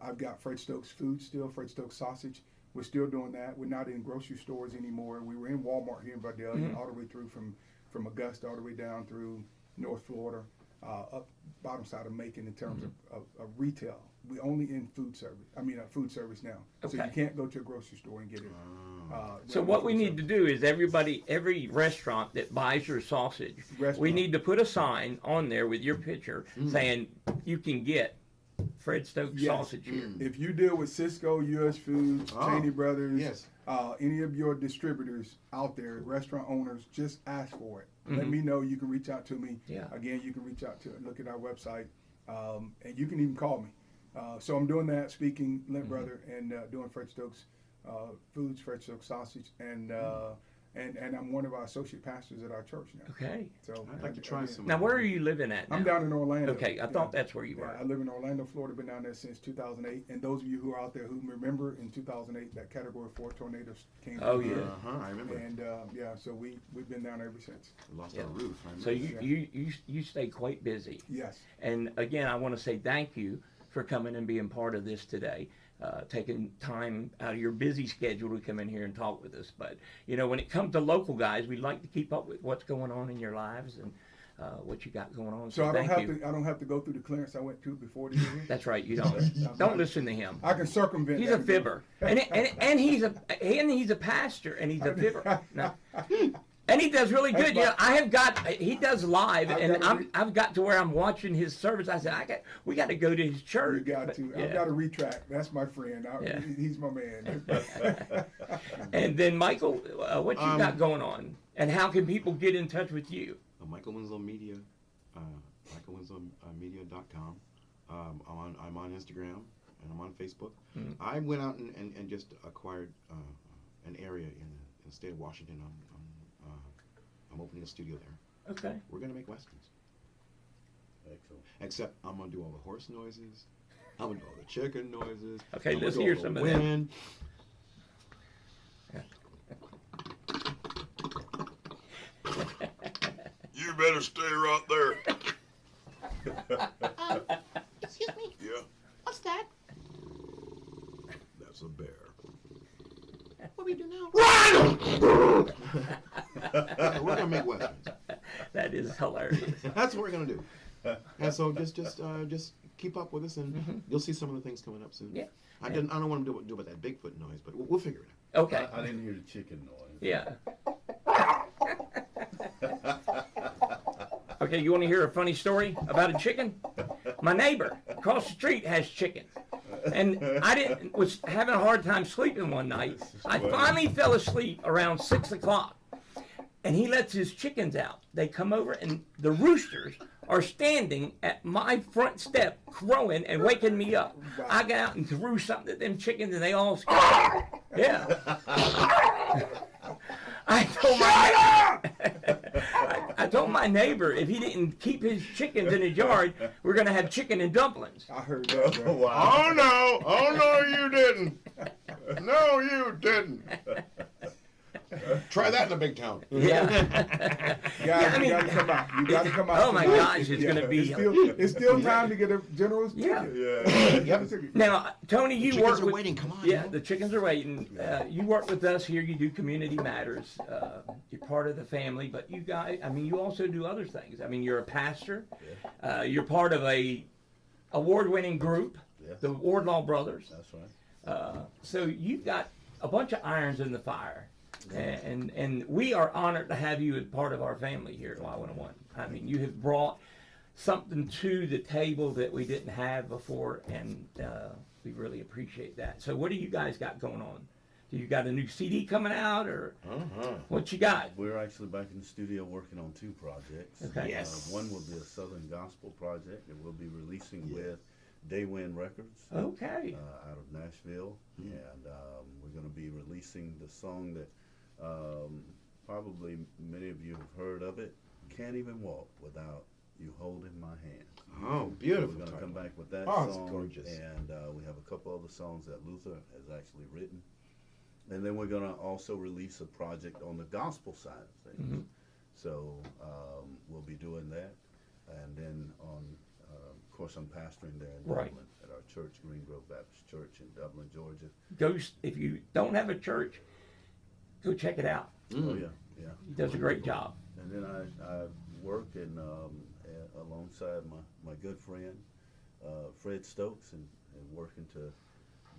F: I've got Fred Stokes food still, Fred Stokes sausage. We're still doing that. We're not in grocery stores anymore. We were in Walmart here in Vidalia, all the way through from Augusta all the way down through North Florida, up bottom side of Macon in terms of retail. We only in food service now.
B: Okay.
F: So you can't go to a grocery store and get it.
B: So what we need to do is every restaurant that buys your sausage, we need to put a sign on there with your picture saying you can get Fred Stokes sausage here.
F: If you deal with Cisco, U.S. Foods, Cheney Brothers, any of your distributors out there, restaurant owners, just ask for it. Let me know. You can reach out to me. Again, you can reach out to look at our website, and you can even call me. So I'm doing that, speaking Lent Brother, and doing Fred Stokes foods, Fred Stokes sausage, and I'm one of our associate pastors at our church now.
B: Okay.
F: So
D: I'd like to try some.
B: Now, where are you living at now?
F: I'm down in Orlando.
B: Okay, I thought that's where you were.
F: I live in Orlando, Florida. Been down there since 2008. And those of you who are out there who remember in 2008 that Category 4 tornado came.
B: Oh yeah.
D: I remember.
F: And so we've been down there ever since.
D: We lost our roof.
B: So you stay quite busy.
F: Yes.
B: And again, I want to say thank you for coming and being part of this today. Taking time out of your busy schedule to come in here and talk with us. But, when it comes to local guys, we like to keep up with what's going on in your lives and what you got going on.
F: So I don't have to go through the clearance I went through before to get here?
B: That's right, you don't. Don't listen to him.
F: I can circumvent.
B: He's a fibber. And he's a pastor, and he's a fibber. No. And he does really good. He does live, and I've got to where I'm watching his service. I said, we got to go to his church.
F: You got to. I've got to retract. That's my friend. He's my man.
B: And then, Michael, what you got going on? And how can people get in touch with you?
D: Michael Winslow Media, michaelwinslowmedia.com. I'm on Instagram, and I'm on Facebook. I went out and just acquired an area in the state of Washington. I'm opening a studio there.
B: Okay.
D: We're going to make Westerns.
C: Excellent.
D: Except I'm going to do all the horse noises. I'm going to do all the chicken noises.
B: Okay, let's hear some of that.
E: You better stay right there.
G: Excuse me.
E: Yeah,
G: What's that?
E: that's a bear.
G: What do we do now?
D: We're going to make Westerns.
B: That is hilarious.
D: That's what we're going to do. And so just keep up with us, and you'll see some of the things coming up soon.
B: Yeah.
D: I don't want to do about that Bigfoot noise, but we'll figure it out.
B: Okay.
C: I didn't hear the chicken noise.
B: Yeah. Okay, you want to hear a funny story about a chicken? My neighbor, across the street has chicken. And was having a hard time sleeping one night. I finally fell asleep around 6 o'clock. And he lets his chickens out. They come over, and the roosters are standing at my front step crowing and waking me up. I got out and threw something at them chickens, and they all scattered. Yeah. I told my neighbor if he didn't keep his chickens in his yard, we're going to have chicken and dumplings.
F: I heard that. Bro.
E: Wow. Oh no, you didn't. No, you didn't.
D: Try that in a big town.
B: Yeah.
F: Guys, you got to come out. You got to come out.
B: Oh my
F: tonight.
B: gosh, it's going to be.
F: It's still time to get a general's ticket.
C: Yeah.
B: Now, Tony, you
D: Chickens
B: work
D: are
B: with.
D: waiting. Come on.
B: Yeah, the chickens are waiting. You work with us here. You do Community Matters. You're part of the family, but you guys, I mean, you also do other things. I mean, you're a pastor. You're part of a award-winning group, the Wardlaw Brothers.
C: That's right.
B: So you've got a bunch of irons in the fire. And we are honored to have you as part of our family here at Y101. I mean, you have brought something to the table that we didn't have before, and we really appreciate that. So what do you guys got going on? Do you got a new CD coming out, or what you got?
C: We're actually back in the studio working on 2 projects.
B: Okay.
D: Yes.
C: One will be a Southern Gospel project that we'll be releasing with Daywind Records
B: Okay.
C: out of Nashville. And we're going to be releasing the song that probably many of you have heard of it, Can't Even Walk Without You Holding My Hand.
D: Oh, beautiful.
C: We're going to come back with that
D: Oh,
C: song.
D: it's gorgeous.
C: And we have a couple other songs that Luther has actually written. And then we're going to also release a project on the gospel side of things. So we'll be doing that. And then of course, I'm pastoring there in Dublin at our church, Green Grove Baptist Church in Dublin, Georgia.
B: If you don't have a church, go check it out.
C: Oh, yeah.
B: He does a great job.
C: And then I work alongside my good friend, Fred Stokes, and working to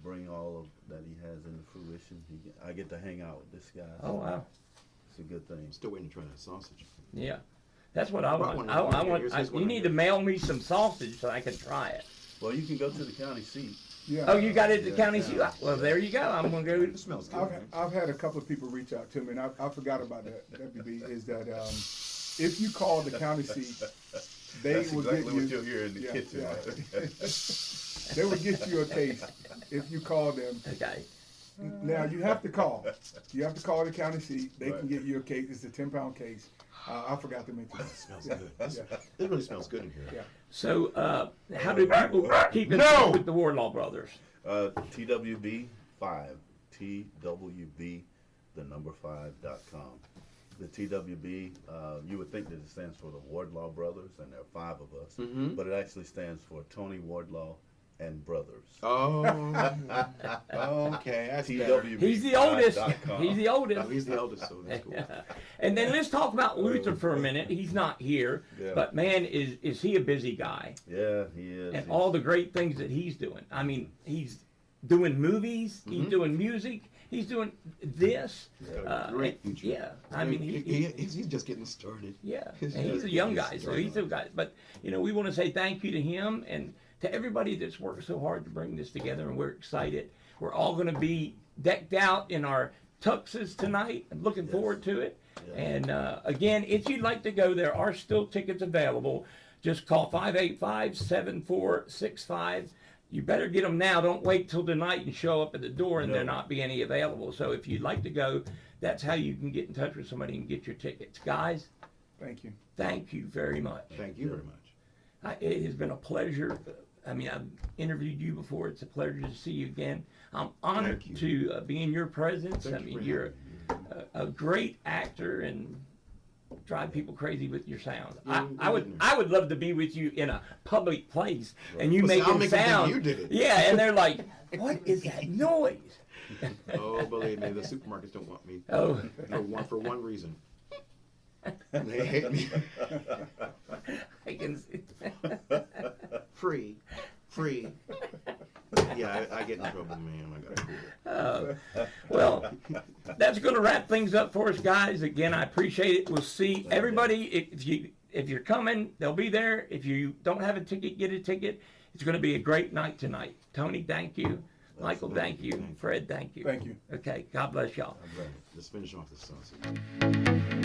C: bring all of that he has into fruition. I get to hang out with this guy.
B: Oh, wow.
C: It's a good thing.
D: Still waiting to try that sausage.
B: Yeah. That's what I
D: Brought
B: want.
D: one. Here's
B: You
D: one.
B: need to mail me some sausage so I can try it.
C: Well, you can go to the county seat.
F: Yeah.
B: Oh, you got it at the
C: Yeah,
B: county
C: yeah.
B: seat? Well, there you go. I'm going to go.
D: It smells good.
F: I've had a couple of people reach out to me, and I forgot about that. WB is that if you call the county seat, they
C: That's
F: will
C: exactly
F: get
C: what
F: you.
C: you'll hear in the kitchen.
F: They will get you a case if you call them.
B: Okay.
F: Now you have to call. You have to call the county seat. They
C: Right.
F: can get you a case. It's a 10-pound case. I forgot to mention
D: It
F: that.
D: smells
F: Yeah,
D: good.
F: yeah.
D: It really smells good in here.
F: Yeah.
B: So, how do people keep in touch with the Wardlaw Brothers?
C: TWB 5, TWB, the number 5.com. The TWB, you would think that it stands for the Wardlaw Brothers, and there are 5 of us, but it actually stands for Tony Wardlaw and Brothers.
D: Oh, okay. That's better.
C: TWB.
B: He's the oldest.
C: 5.com.
B: He's the
D: Oh,
B: oldest.
D: he's the eldest, so that's cool.
B: And then let's talk about Luther for a minute. He's not here,
C: Yeah.
B: but man, is he a busy guy?
C: Yeah, he is.
B: And
C: He's-
B: all the great things that he's doing. I mean, he's doing movies. He's doing music. He's doing this.
D: Great future.
B: Yeah, I mean,
D: he's just getting started.
B: yeah,
D: He's
B: and he's
D: just
B: a young
D: getting
B: guy, so
D: started.
B: he's a guy. But we want to say thank you to him and to everybody that's worked so hard to bring this together, and we're excited. We're all going to be decked out in our tuxes tonight. I'm looking forward to it.
C: Yeah.
B: And again, if you'd like to go, there are still tickets available. Just call 585-7465. You better get them now. Don't wait till tonight and show up at the door and there not be any available. So if you'd like to go, that's how you can get in touch with somebody and get your tickets. Guys,
F: Thank you.
B: thank you very much.
D: Thank you very much.
B: It has been a pleasure. I mean, I've interviewed you before. It's a pleasure to see you again. I'm honored
D: Thank
B: to be in your presence.
D: Thank
B: I
D: you
B: mean,
D: for
B: you're a great actor and drive people crazy with your sound. I would love to be with you in a public place and you
D: Well, see, I'll
B: making
D: make them think
B: sound.
D: you did it.
B: Yeah, and they're like, "What is that noise?"
D: Oh, believe me, the supermarkets don't want me.
B: Oh,
D: No, for one reason. They hate me.
B: I can see.
D: Free. Yeah, I get in trouble, man. I gotta cool it.
B: Well, that's going to wrap things up for us, guys. Again, I appreciate it. We'll see everybody. If you're coming, they'll be there. If you don't have a ticket, get a ticket. It's going to be a great night tonight. Tony, thank you. Michael,
D: Absolutely.
B: thank you.
D: Thank you.
B: Fred, thank you.
F: Thank you.
B: Okay, God bless y'all.
D: Let's finish off this sausage.